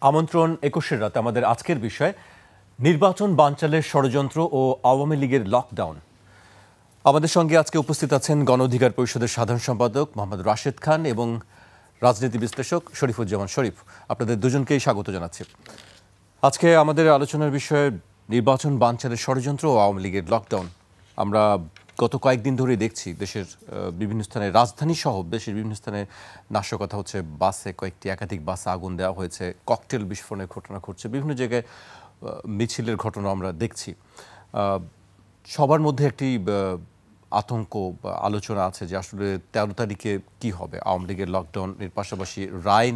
আমন্ত্রণ ২১-এর রাত আমাদের আজকের বিষয় নির্বাচন বানচালের ষড়যন্ত্র ও আওয়ামী লীগের লকডাউন। আমাদের সঙ্গে আজকে উপস্থিত আছেন গণ অধিকার পরিষদের সাধারণ সম্পাদক মোহাম্মদ রাশেদ খান এবং রাজনীতি বিশ্লেষক শরীফুজ্জামান শরীফ। আপনাদের দুজনকেই স্বাগত জানাচ্ছি। আজকে আমাদের আলোচনার বিষয় নির্বাচন বানচালের ষড়যন্ত্র ও আওয়ামী লীগের লকডাউন। আমরা গত কয়েকদিন ধরে দেখছি দেশের বিভিন্ন স্থানে, রাজধানী সহ দেশের বিভিন্ন স্থানে নাশকতা হচ্ছে, বাসে একাধিক বাসে আগুন দেওয়া হয়েছে, ককটেল বিস্ফোরণের ঘটনা ঘটছে, বিভিন্ন জায়গায় মিছিলের ঘটনা আমরা দেখছি। সবার মধ্যে একটি আতঙ্ক বা আলোচনা আছে যে আসলে ১৩ তারিখে কি হবে, আওয়ামী লীগের লকডাউনের পাশাপাশি রায়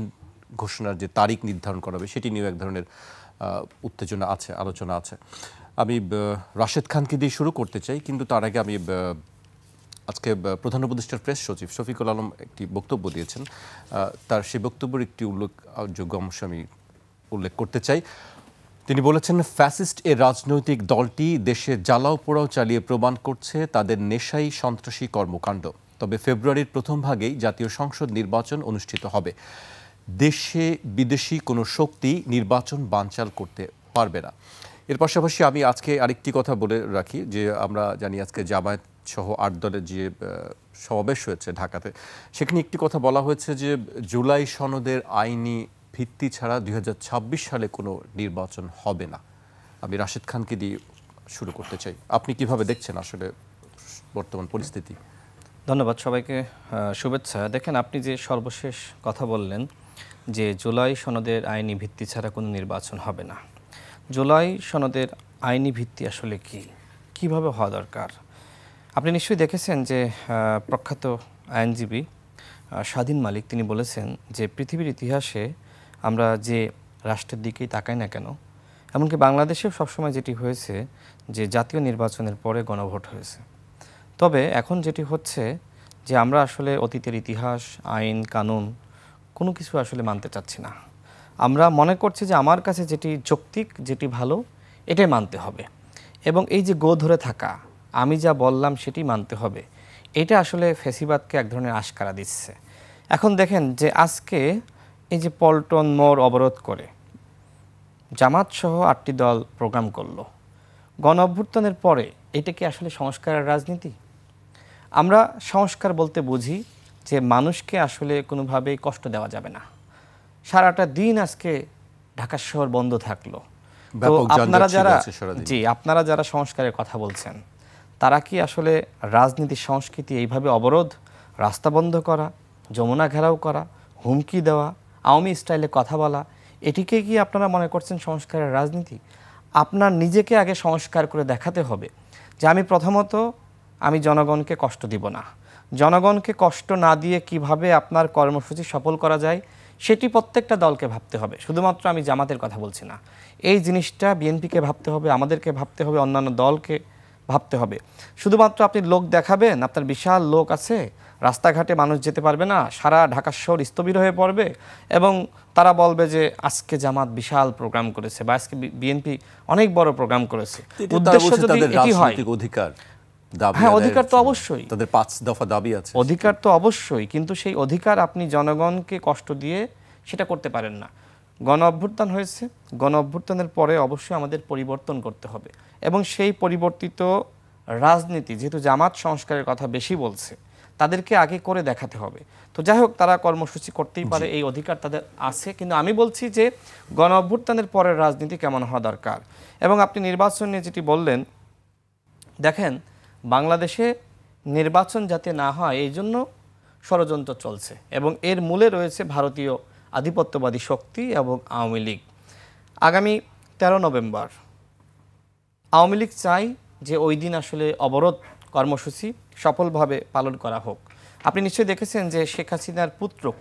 ঘোষণার যে তারিখ নির্ধারণ করা হবে সেটি নিয়েও এক ধরনের উত্তেজনা আছে, আলোচনা আছে। আমি রাশেদ খানকে দিয়ে শুরু করতে চাই, কিন্তু তার আগে আমি আজকে প্রধান উপদেষ্টার প্রেস সচিব শফিকুল আলম একটি বক্তব্য দিয়েছেন, তার সেই বক্তব্যের একটি উল্লেখযোগ্য অংশ আমি উল্লেখ করতে চাই। তিনি বলেছেন, ফ্যাসিস্ট এ রাজনৈতিক দলটি দেশে জ্বালাও পোড়াও চালিয়ে প্রমাণ করছে তাদের নেশাই সন্ত্রাসী কর্মকাণ্ড। তবে ফেব্রুয়ারির প্রথম ভাগেই জাতীয় সংসদ নির্বাচন অনুষ্ঠিত হবে। দেশে বিদেশি কোনো শক্তি নির্বাচন বানচাল করতে পারবে না। এর পাশাপাশি আমি আজকে আরেকটি কথা বলে রাখি যে আমরা জানি আজকে জামায়াত সহ ৮ দলের যে সমাবেশ হয়েছে ঢাকাতে, সেখানে একটি কথা বলা হয়েছে যে জুলাই সনদের আইনি ভিত্তি ছাড়া ২০২৬ সালে কোনো নির্বাচন হবে না। আমি রাশেদ খানকে দিয়ে শুরু করতে চাই, আপনি কিভাবে দেখছেন আসলে বর্তমান পরিস্থিতি? ধন্যবাদ সবাইকে, শুভেচ্ছা। দেখেন, আপনি যে সর্বশেষ কথা বললেন যে জুলাই সনদের আইনি ভিত্তি ছাড়া কোনো নির্বাচন হবে না। জুলাই সনদের আইনি ভিত্তি আসলে কিভাবে হওয়া দরকার? আপনি নিশ্চয়ই দেখেছেন যে প্রখ্যাত আইনজীবী স্বাধীন মালিক তিনি বলেছেন যে পৃথিবীর ইতিহাসে আমরা যে রাষ্ট্রের দিকেই তাকাই না কেন, এমনকি বাংলাদেশেও সবসময় যেটি হয়েছে যে জাতীয় নির্বাচনের পরে গণভোট হয়েছে। তবে এখন যেটি হচ্ছে যে আমরা আসলে অতীতের ইতিহাস, আইন কানুন কোনো কিছু আসলে মানতে চাচ্ছি না। আমরা মনে করছি যে আমার কাছে যেটি যৌক্তিক, যেটি ভালো, এটাই মানতে হবে, এবং এই যে ধরে থাকা, আমি যা বললাম সেটি মানতে হবে, এটা আসলে ফ্যাসিবাদকে এক ধরনের আশকারা দিচ্ছে। এখন দেখেন যে আজকে এই যে পল্টন মোড় অবরোধ করে জামাত সহ ৮টি দল প্রোগ্রাম করলো, গণ অভ্যুত্থানের পরে এটা কি আসলে সংস্কারের রাজনীতি? আমরা সংস্কার বলতে বুঝি যে মানুষকে আসলে কোনোভাবেই কষ্ট দেওয়া যাবে না। সারাটা দিন আজকে ঢাকা শহর বন্ধ থাকলো, তো আপনারা যারা সংস্কারের কথা বলছেন, তারা কি আসলে রাজনীতির সংস্কৃতি এইভাবে অবরোধ, রাস্তা বন্ধ করা, যমুনা ঘেরাও করা, হুমকি দেওয়া, আওয়ামী স্টাইলে কথা বলা, এটিকে কি আপনারা মনে করছেন সংস্কারের রাজনীতি? আপনার নিজেকে আগে সংস্কার করে দেখাতে হবে যে আমি প্রথমত আমি জনগণকে কষ্ট দিব না। জনগণকে কষ্ট না দিয়ে কিভাবে আপনার কর্মসূচি সফল করা যায় সেটি প্রত্যেকটা দলকে ভাবতে হবে। শুধুমাত্র আমি জামাতের কথা বলছি না, এই জিনিসটা বিএনপিকে ভাবতে হবে, আমাদেরকে ভাবতে হবে, অন্যান্য দলকে ভাবতে হবে। শুধুমাত্র আপনি লোক দেখাবেন, আপনার বিশাল লোক আছে, রাস্তাঘাটে মানুষ যেতে পারবে না, সারা ঢাকা শহর স্থবির হয়ে পড়বে, এবং তারা বলবে যে আজকে জামাত বিশাল প্রোগ্রাম করেছে বা আজকে বিএনপি অনেক বড় প্রোগ্রাম করেছে। উদ্দেশ্য যদি এটি হয়, হ্যাঁ, অধিকার তো অবশ্যই, তাদের 5 দফা দাবি আছে, অধিকার তো অবশ্যই, কিন্তু সেই অধিকার আপনি জনগণকে কষ্ট দিয়ে সেটা করতে পারেন না। গণ অভ্যুত্থান হয়েছে, গণ অভ্যুত্থানের পরে অবশ্যই আমাদের পরিবর্তন করতে হবে, এবং সেই পরিবর্তিত রাজনীতি, যেহেতু জামাত সংস্কারের কথা বেশি বলছে, তাদেরকে আগে করে দেখাতে হবে। তো যাই হোক, তারা কর্মসূচি করতেই পারে, এই অধিকার তাদের আছে, কিন্তু আমি বলছি যে গণ অভ্যুত্থানের পরের রাজনীতি কেমন হওয়া দরকার। এবং আপনি নির্বাচন নিয়ে যেটি বললেন, দেখেন বাংলাদেশে নির্বাচন যাতে না হয় এই জন্য ষড়যন্ত্র চলছে, এবং এর মূলে রয়েছে ভারতীয় আধিপত্যবাদী শক্তি এবং আওয়ামী লীগ। আগামী 13 নভেম্বর আওয়ামী লীগ চাই যে ওই দিন আসলে অবরোধ কর্মসূচি সফলভাবে পালন করা হোক। আপনি নিশ্চয়ই দেখেছেন যে শেখ হাসিনার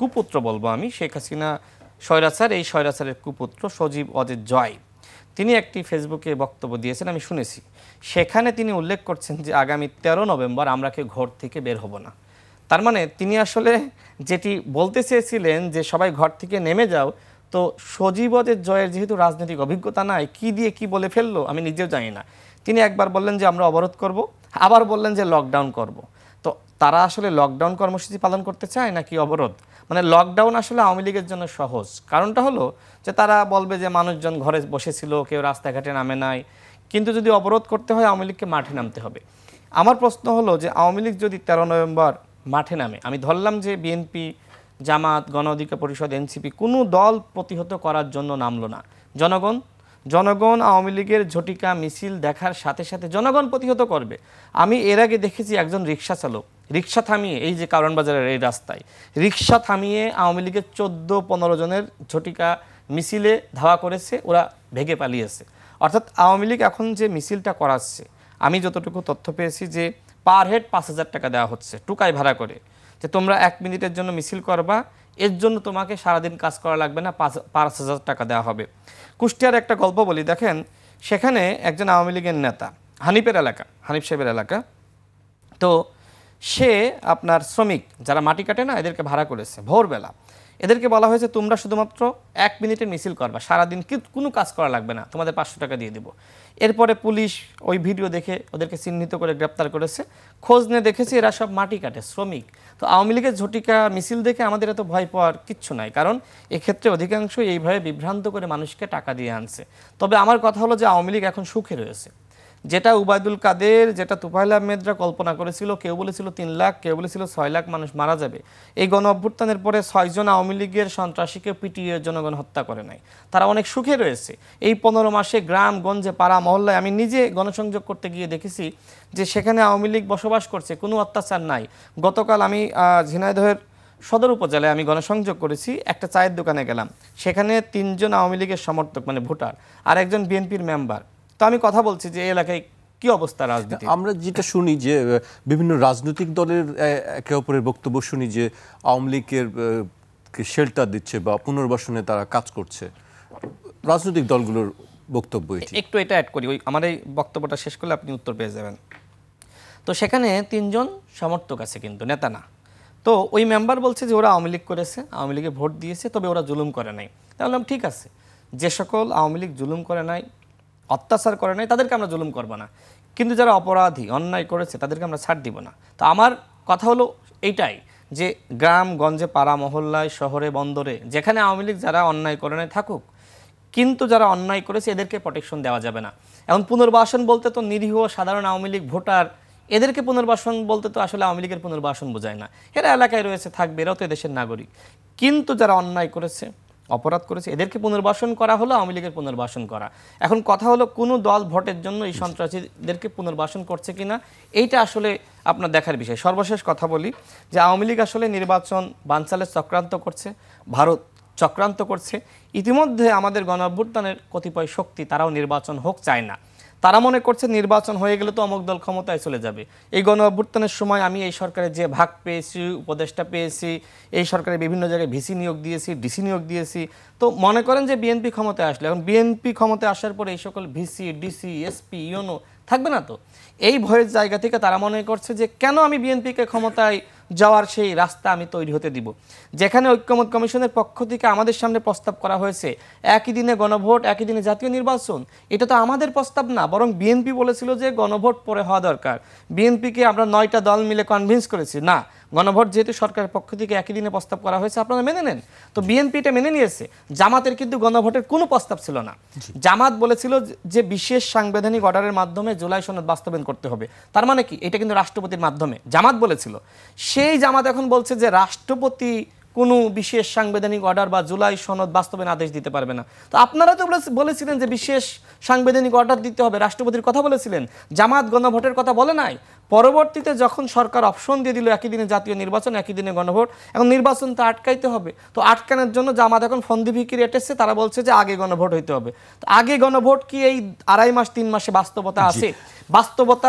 কুপুত্র বলবো আমি, শেখ হাসিনা স্বৈরাচার, এই স্বৈরাচারের কুপুত্র সজীব ওয়াজেদ জয়, তিনি একটি ফেসবুকে বক্তব্য দিয়েছেন, আমি শুনেছি। সেখানে তিনি উল্লেখ করছেন যে আগামী 13 নভেম্বর আমরা কেউ ঘর থেকে বের হব না। তার মানে তিনি আসলে যেটি বলতে চেয়েছিলেন যে সবাই ঘর থেকে নেমে যাও, তো সজীব ওয়াজেদ জয়ের যেহেতু রাজনৈতিক অভিজ্ঞতা নাই, কি দিয়ে কি বলে ফেললো আমি নিজেও জানি না। তিনি একবার বললেন যে আমরা অবরোধ করব, আবার বললেন যে লকডাউন করব। তো তারা আসলে লকডাউন কর্মসূচি পালন করতে চায় নাকি অবরোধ? মানে লকডাউন আসলে আওয়ামী লীগের জন্য সহজ। কারণটা হলো যে তারা বলবে যে মানুষজন ঘরে বসেছিল, কেউ রাস্তাঘাটে নামে নাই, কিন্তু যদি অবরোধ করতে হয় আওয়ামী লীগকে মাঠে নামতে হবে। আমার প্রশ্ন হলো যে আওয়ামী লীগ যদি 13 নভেম্বর মাঠে নামে, আমি ধরলাম যে বিএনপি, জামাত, গণ অধিকার পরিষদ, এনসিপি কোনো দল প্রতিহত করার জন্য নামলো না, জনগণ আওয়ামী লীগের ঝটিকা মিছিল দেখার সাথে সাথে জনগণ প্রতিহত করবে। আমি এর আগে দেখেছি একজন রিক্সা চালক রিক্সা থামিয়ে, এই যে কারণ বাজারের এই রাস্তায় রিক্সা থামিয়ে আওয়ামী লীগের 14-15 জনের ঝটিকা মিছিলে ধাওয়া করেছে, ওরা ভেগে পালিয়েছে। অর্থাৎ আওয়ামী লীগ এখন যে মিছিলটা করাচ্ছে, আমি যতটুকু তথ্য পেয়েছি যে পার হেড 5,000 টাকা দেওয়া হচ্ছে টুকাই ভাড়া করে, যে তোমরা 1 মিনিটের জন্য মিছিল করবা, এর জন্য তোমাকে সারাদিন কাজ করা লাগবে না, 5,000 টাকা দেওয়া হবে। কুষ্টিয়ার একটা গল্প বলি, দেখেন সেখানে একজন আওয়ামী লীগের নেতা, হানিফ সাহেবের এলাকা, তো সে আপনার শ্রমিক যারা মাটি কাটে না, এদেরকে ভাড়া করেছে ভোরবেলা। এদেরকে বলা হয়েছে তোমরা শুধুমাত্র 1 মিনিটের মিছিল করবা, সারাদিন কোনো কাজ করা লাগবে না, তোমাদের 500 টাকা দিয়ে দেবো। এরপরে পুলিশ ওই ভিডিও দেখে ওদেরকে চিহ্নিত করে গ্রেপ্তার করেছে। খোঁজ নিয়ে দেখেছি এরা সব মাটি কাটে শ্রমিক। তো আওয়ামী লীগের ঝটিকা মিছিল দেখে আমাদের এত ভয় পাওয়ার কিচ্ছু নাই, কারণ এক্ষেত্রে অধিকাংশ এইভাবে বিভ্রান্ত করে মানুষকে টাকা দিয়ে আনছে। তবে আমার কথা হলো যে আওয়ামী লীগ এখন সুখে রয়েছে। যেটা উবায়দুল কাদের, যেটা তুফাইল আহমেদরা কল্পনা করেছিল, কেউ বলেছিল 3 লাখ, কেউ বলেছিল 6 লাখ মানুষ মারা যাবে, এই গণ অভ্যুত্থানের পরে 6 জন আওয়ামী লীগের সন্ত্রাসীকে পিটিয়ে জনগণ হত্যা করে নাই, তারা অনেক সুখে রয়েছে। এই 15 মাসে গ্রাম গঞ্জে পাড়া মহল্লায় আমি নিজে গণসংযোগ করতে গিয়ে দেখেছি যে সেখানে আওয়ামী লীগ বসবাস করছে, কোনো অত্যাচার নাই। গতকাল আমি ঝিনাইদহের সদর উপজেলায় আমি গণসংযোগ করেছি, একটা চায়ের দোকানে গেলাম, সেখানে 3 জন আওয়ামী লীগের সমর্থক মানে ভোটার আর একজন বিএনপির মেম্বার। তো আমি কথা বলছি যে এই এলাকায় কি অবস্থা রাজনীতি। আমরা যেটা শুনি যে বিভিন্ন রাজনৈতিক দলের একে অপরের বক্তব্য শুনি যে আওয়ামী লীগের শেল্টার দিচ্ছে বা পুনর্বাসনে তারা কাজ করছে, রাজনৈতিক দলগুলোর বক্তব্য একটু এটা অ্যাড করি, ওই আমার এই বক্তব্যটা শেষ করলে আপনি উত্তর পেয়ে যাবেন। তো সেখানে 3 জন সমর্থক আছে, কিন্তু নেতা না। তো ওই মেম্বার বলছে যে ওরা আওয়ামী লীগ করেছে, আওয়ামী লীগে ভোট দিয়েছে, তবে ওরা জুলুম করে নাই। তাহলে ঠিক আছে, যে সকল আওয়ামী লীগ জুলুম করে নাই, অত্যাচার করে নাই, তাদেরকে আমরা জুলুম করবো না, কিন্তু যারা অপরাধী অন্যায় করেছে তাদেরকে আমরা ছাড় দিব না। তো আমার কথা হলো এইটাই যে গ্রাম গঞ্জে পাড়া মহল্লায় শহরে বন্দরে যেখানে আওয়ামী লীগ যারা অন্যায় করে নাই থাকুক, কিন্তু যারা অন্যায় করেছে এদেরকে প্রোটেকশন দেওয়া যাবে না। এখন পুনর্বাসন বলতে তো নিরীহ সাধারণ আওয়ামী লীগ ভোটার, এদেরকে পুনর্বাসন বলতে তো আসলে আওয়ামী লীগের পুনর্বাসন বোঝায় না, এরা এলাকায় রয়েছে থাকবে, এরাও তো এদেশের নাগরিক। কিন্তু যারা অন্যায় করেছে অপরাধ করেছে এদেরকে পুনর্বাসন করা হলো আওয়ামী লীগের পুনর্বাসন করা। এখন কথা হলো কোনো দল ভোটের জন্য এই সন্ত্রাসীদেরকে পুনর্বাসন করছে কিনা, এইটা আসলে আপনার দেখার বিষয়। সর্বশেষ কথা বলি যে আওয়ামী লীগ আসলে নির্বাচন বানচালের চক্রান্ত করছে, ভারত চক্রান্ত করছে। ইতিমধ্যে আমাদের গণ অভ্যুত্থানের কতিপয় শক্তি তারাও নির্বাচন হোক চায় না, তারা মনে করছে নির্বাচন হয়ে গেলে তো অমুক দল ক্ষমতায় চলে যাবে। এই গণ অভ্যুত্থানের সময় আমি এই সরকারের যে ভাগ পেয়েছি, উপদেষ্টা পেয়েছি, এই সরকারের বিভিন্ন জায়গায় ভিসি নিয়োগ দিয়েছি, ডিসি নিয়োগ দিয়েছি, তো মনে করেন যে বিএনপি ক্ষমতায় আসলে, এখন বিএনপি ক্ষমতায় আসার পরে এই সকল ভিসি ডিসি এসপি ইউনো থাকবে না। তো এই ভয়ের জায়গা থেকে তারা মনে করছে যে কেন আমি বিএনপিকে ক্ষমতায় যাওয়ার সেই রাস্তা আমি তৈরি হতে দিব, যেখানে ঐক্যমত কমিশনের পক্ষ থেকে আমাদের সামনে প্রস্তাব করা হয়েছে একই দিনে গণভোট, একই দিনে জাতীয় নির্বাচন। এটা তো আমাদের প্রস্তাব না, বরং বিএনপি বলেছিল যে গণভোট পরে হওয়া দরকার। বিএনপিকে আমরা 9টা দল মিলে কনভিন্স করেছি, না গণভোট যেহেতু সরকারের পক্ষ থেকে একই দিনে প্রস্তাব করা হয়েছে আপনারা মেনে নেন। তো বিএনপি এটা মেনে নিয়েছে। জামাতের কিন্তু গণভোটের কোনো প্রস্তাব ছিল না। জামাত বলেছিল যে বিশেষ সাংবিধানিক অর্ডারের মাধ্যমে জুলাই সনদ বাস্তবায়ন করতে হবে। তার মানে কি, এটা কিন্তু রাষ্ট্রপতির মাধ্যমে জামাত বলেছিল। সেই জামাত এখন বলছে যে রাষ্ট্রপতি কোনো বিশেষ সাংবিধানিক অর্ডার বা জুলাই সনদ বাস্তবায়ন আদেশ দিতে পারবে না। তো আপনারা তো বলেছিলেন যে বিশেষ সাংবিধানিক অর্ডার দিতে হবে, রাষ্ট্রপতির কথা বলেছিলেন, জামাত গণভোটের কথা বলে নাই। পরবর্তীতে যখন সরকার অপশন দিয়ে দিল একই দিনে জাতীয় নির্বাচন, একই দিনে গণভোট, এখন নির্বাচন তো আটকাইতে হবে। তো আটকানোর জন্য জামাত এখন ফন্দি ফিকির এটেছে, তারা বলছে যে আগে গণভোট হইতে হবে। তো আগে গণভোট কি এই 2.5 মাস 3 মাসে বাস্তবতা আছে? বাস্তবতা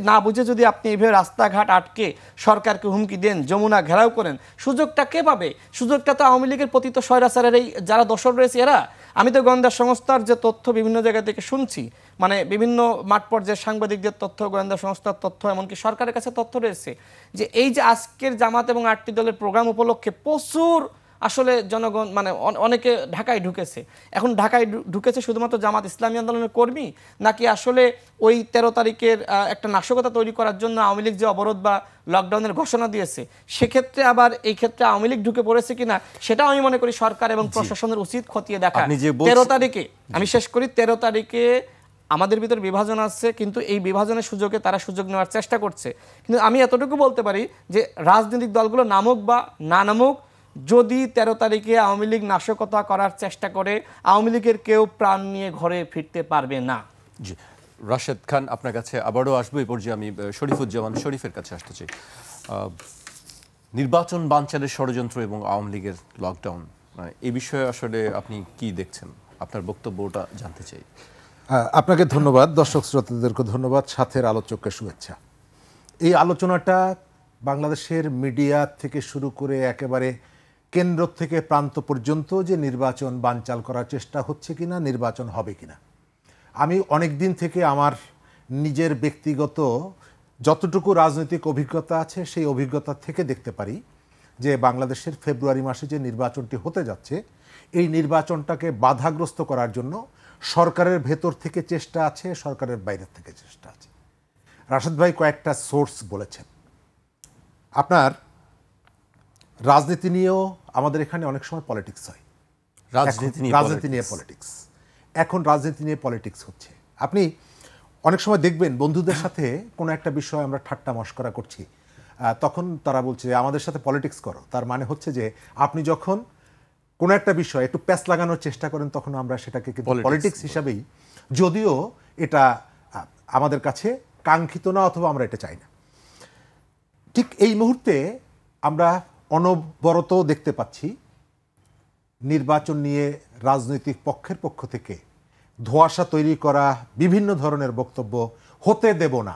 না বুঝে যদি আপনি এইভাবে রাস্তাঘাট আটকে সরকারকে হুমকি দেন, যমুনা ঘেরাও করেন, সুযোগটা কে পাবে? সুযোগটা তো আওয়ামী লীগের পতিত স্বৈরাচারের এই যারা দোসর রয়েছে এরা। আমি তো গোয়েন্দা সংস্থার যে তথ্য বিভিন্ন জায়গা থেকে শুনছি, মানে বিভিন্ন মাঠ পর্যায়ের সাংবাদিকদের তথ্য, গোয়েন্দা সংস্থার তথ্য, এমনকি সরকারের কাছে তথ্য রয়েছে যে এই যে আজকের জামাত এবং 8টি দলের প্রোগ্রাম উপলক্ষে প্রচুর আসলে জনগণ মানে অনেকে ঢাকায় ঢুকেছে। এখন ঢাকায় ঢুকেছে শুধুমাত্র জামাত ইসলামী আন্দোলনের কর্মী, নাকি আসলে ওই 13 তারিখের একটা নাশকতা তৈরি করার জন্য আওয়ামী লীগ যে অবরোধ বা লকডাউনের ঘোষণা দিয়েছে, সেক্ষেত্রে আবার এই ক্ষেত্রে আওয়ামী লীগ ঢুকে পড়েছে কিনা, সেটাও আমি মনে করি সরকার এবং প্রশাসনের উচিত খতিয়ে দেখা। 13 তারিখে আমি শেষ করি, 13 তারিখে আমাদের ভিতর বিভাজন আছে, কিন্তু এই বিভাজনের সুযোগে তারা সুযোগ নেওয়ার চেষ্টা করছে। কিন্তু আমি এতটুকু বলতে পারি যে রাজনৈতিক দলগুলো নামুক বা না নামুক, যদি 13 তারিখে আওয়ামী লীগ নাশকতা করার চেষ্টা করে, আওয়ামী লীগের কেউ প্রাণ নিয়ে ঘরে ফিরতে পারবে না। জি, রাশেদ খান আপনার কাছে আবারও আসবো। এই পর্যায়ে আমি শরীফুজ্জামান শরীফের কাছে আসতে চাই। নির্বাচন বানচালের ষড়যন্ত্র এবং আওয়ামী লীগের লকডাউন, এই বিষয়ে আসলে আপনি কি দেখছেন? আপনার বক্তব্যটা জানতে চাই। আপনাকে ধন্যবাদ, দর্শক শ্রোতাদেরকে ধন্যবাদ, সাথের আলোচককে শুভেচ্ছা। এই আলোচনাটা বাংলাদেশের মিডিয়া থেকে শুরু করে একেবারে কেন্দ্র থেকে প্রান্ত পর্যন্ত যে নির্বাচন বানচাল করার চেষ্টা হচ্ছে কিনা, নির্বাচন হবে কিনা, আমি অনেক দিন থেকে আমার নিজের ব্যক্তিগত যতটুকু রাজনৈতিক অভিজ্ঞতা আছে সেই অভিজ্ঞতা থেকে দেখতে পারি যে বাংলাদেশের ফেব্রুয়ারি মাসে যে নির্বাচনটি হতে যাচ্ছে, এই নির্বাচনটাকে বাধাগ্রস্ত করার জন্য সরকারের ভেতর থেকে চেষ্টা আছে, সরকারের বাইরের থেকে চেষ্টা আছে। রাশেদ ভাই কয়েকটা সোর্স বলেছেন। আপনার রাজনীতি নিয়েও আমাদের এখানে অনেক সময় পলিটিক্স হয়, রাজনীতি নিয়ে পলিটিক্স। এখন রাজনীতি নিয়ে পলিটিক্স হচ্ছে। আপনি অনেক সময় দেখবেন বন্ধুদের সাথে কোনো একটা বিষয় আমরা ঠাট্টা মশকরা করছি, তখন তারা বলছে আমাদের সাথে পলিটিক্স করো। তার মানে হচ্ছে যে আপনি যখন কোনো একটা বিষয় একটু প্যাচ লাগানোর চেষ্টা করেন, তখন আমরা সেটাকে কিন্তু পলিটিক্স হিসাবেই, যদিও এটা আমাদের কাছে কাঙ্ক্ষিত না অথবা আমরা এটা চাই না। ঠিক এই মুহূর্তে আমরা অনবরত দেখতে পাচ্ছি নির্বাচন নিয়ে রাজনৈতিক পক্ষের পক্ষ থেকে ধোঁয়াশা তৈরি করা বিভিন্ন ধরনের বক্তব্য, হতে দেব না,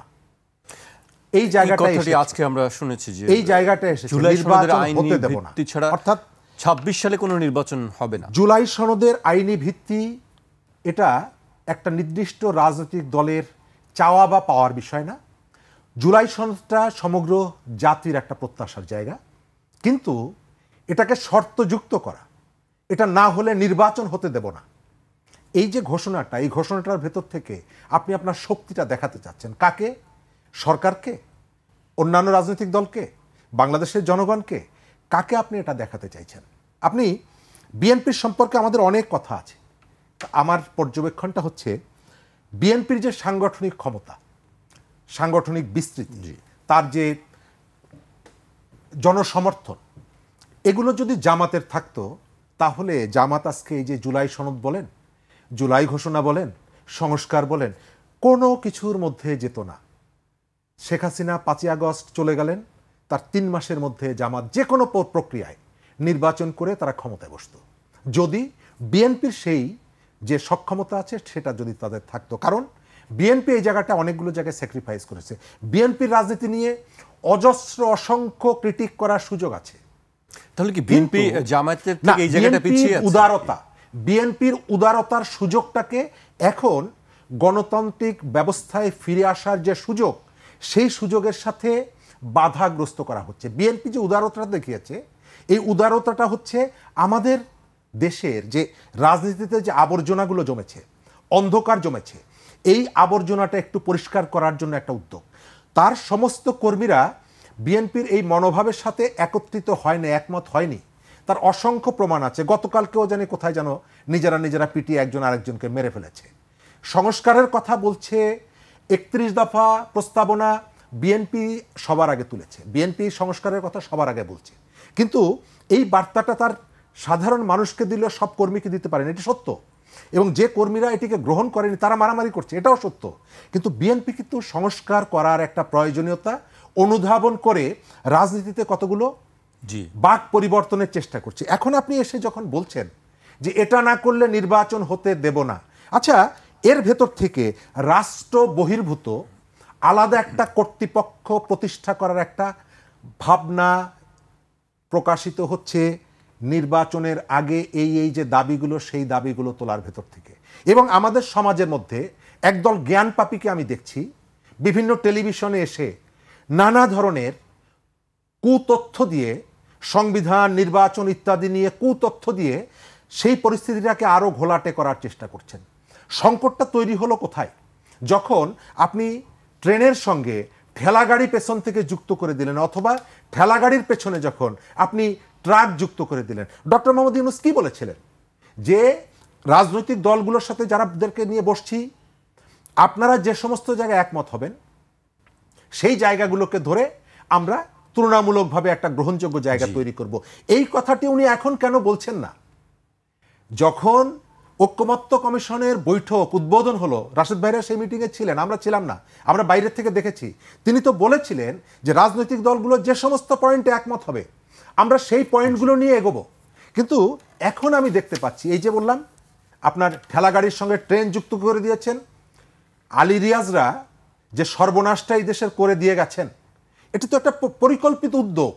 এই জায়গাটাই আজকে আমরা শুনেছি যে এই জায়গাটা এসেছে নির্বাচন হতে দেব না, অর্থাৎ 26 সালে কোনো নির্বাচন হবে না। জুলাই সনদের আইনি ভিত্তি, এটা একটা নির্দিষ্ট রাজনৈতিক দলের চাওয়া বা পাওয়ার বিষয় না। জুলাই সনদটা সমগ্র জাতির একটা প্রত্যাশার জায়গা, কিন্তু এটাকে শর্তযুক্ত করা, এটা না হলে নির্বাচন হতে দেব না, এই যে ঘোষণাটা, এই ঘোষণাটার ভেতর থেকে আপনি আপনার শক্তিটা দেখাতে চাচ্ছেন কাকে? সরকারকে, অন্যান্য রাজনৈতিক দলকে, বাংলাদেশের জনগণকে, কাকে আপনি এটা দেখাতে চাইছেন? আপনি বিএনপির সম্পর্কে আমাদের অনেক কথা আছে, আমার পর্যবেক্ষণটা হচ্ছে বিএনপির যে সাংগঠনিক ক্ষমতা, সাংগঠনিক বিস্তৃতি, তার যে জনসমর্থন, এগুলো যদি জামাতের থাকতো, তাহলে জামাত আজকে এই যে জুলাই সনদ বলেন, জুলাই ঘোষণা বলেন, সংস্কার বলেন, কোনো কিছুর মধ্যে যেত না। শেখ হাসিনা 5ই আগস্ট চলে গেলেন, তার 3 মাসের মধ্যে জামাত যে কোনো প্রক্রিয়ায় নির্বাচন করে তারা ক্ষমতায় বসত, যদি বিএনপির সেই যে সক্ষমতা আছে সেটা যদি তাদের থাকতো। কারণ বিএনপি এই জায়গাটা অনেকগুলো জায়গায় স্যাক্রিফাইস করেছে। বিএনপির রাজনীতি নিয়ে অজস্র অসংখ্য ক্রিটিক করার সুযোগ আছে। তাহলে কি বিএনপি জামায়াতের থেকে এই জায়গাটা পিছিয়ে আছে? উদারতা, বিএনপির উদারতার সুযোগটাকে এখন গণতান্ত্রিক ব্যবস্থায় ফিরে আসার যে সুযোগ, সেই সুযোগের সাথে বাধাগ্রস্ত করা হচ্ছে। বিএনপি যে উদারতাটা দেখিয়েছে, এই উদারতাটা হচ্ছে আমাদের দেশের যে রাজনীতিতে যে আবর্জনাগুলো জমেছে, অন্ধকার জমেছে, এই আবর্জনাটা একটু পরিষ্কার করার জন্য একটা উদ্যোগ। তার সমস্ত কর্মীরা বিএনপির এই মনোভাবের সাথে একত্রিত হয়নি, একমত হয়নি, তার অসংখ্য প্রমাণ আছে। গতকালকেও জানি কোথায় যেন নিজেরা পিটিয়ে একজন আরেকজনকে মেরে ফেলেছে। সংস্কারের কথা বলছে, 31 দফা প্রস্তাবনা বিএনপি সবার আগে তুলেছে, বিএনপি সংস্কারের কথা সবার আগে বলছে, কিন্তু এই বার্তাটা তার সাধারণ মানুষকে দিলে সব কর্মীকে দিতে পারেন, এটি সত্য। এবং যে কর্মীরা এটিকে গ্রহণ করেনি তারা মারামারি করছে, এটাও সত্য। কিন্তু বিএনপি কিন্তু সংস্কার করার একটা প্রয়োজনীয়তা অনুধাবন করে রাজনীতিতে কতগুলো বাক পরিবর্তনের চেষ্টা করছে। এখন আপনি এসে যখন বলছেন যে এটা না করলে নির্বাচন হতে দেব না, আচ্ছা, এর ভেতর থেকে রাষ্ট্র বহির্ভূত আলাদা একটা কর্তৃপক্ষ প্রতিষ্ঠা করার একটা ভাবনা প্রকাশিত হচ্ছে নির্বাচনের আগে, এই যে দাবিগুলো, সেই দাবিগুলো তোলার ভেতর থেকে। এবং আমাদের সমাজের মধ্যে একদল জ্ঞান পাপীকে আমি দেখছি বিভিন্ন টেলিভিশনে এসে নানা ধরনের কুতথ্য দিয়ে সংবিধান, নির্বাচন ইত্যাদি নিয়ে কুতথ্য দিয়ে সেই পরিস্থিতিটাকে আরও ঘোলাটে করার চেষ্টা করছেন। সংকটটা তৈরি হলো কোথায়? যখন আপনি ট্রেনের সঙ্গে ঠেলাগাড়ি পেছন থেকে যুক্ত করে দিলেন, অথবা ঠেলাগাড়ির পেছনে যখন আপনি ট্রাক যুক্ত করে দিলেন। ডক্টর মোহাম্মদ ইউনূস কি বলেছিলেন? যে রাজনৈতিক দলগুলোর সাথে যারাদেরকে নিয়ে বসছি, আপনারা যে সমস্ত জায়গায় একমত হবেন সেই জায়গাগুলোকে ধরে আমরা তুলনামূলকভাবে একটা গ্রহণযোগ্য জায়গা তৈরি করব। এই কথাটি উনি এখন কেন বলছেন না? যখন ঐক্যমত্য কমিশনের বৈঠক উদ্বোধন হলো, রাশেদ ভাইরা সেই মিটিংয়ে ছিলেন, আমরা ছিলাম না, আমরা বাইরের থেকে দেখেছি। তিনি তো বলেছিলেন যে রাজনৈতিক দলগুলো যে সমস্ত পয়েন্টে একমত হবে আমরা সেই পয়েন্টগুলো নিয়ে এগোবো। কিন্তু এখন আমি দেখতে পাচ্ছি, এই যে বললাম আপনার ঠেলাগাড়ির সঙ্গে ট্রেন যুক্ত করে দিয়েছেন, আলী রিয়াজরা যে সর্বনাশটা এই দেশের করে দিয়ে গেছেন, এটি তো একটা পরিকল্পিত উদ্যোগ।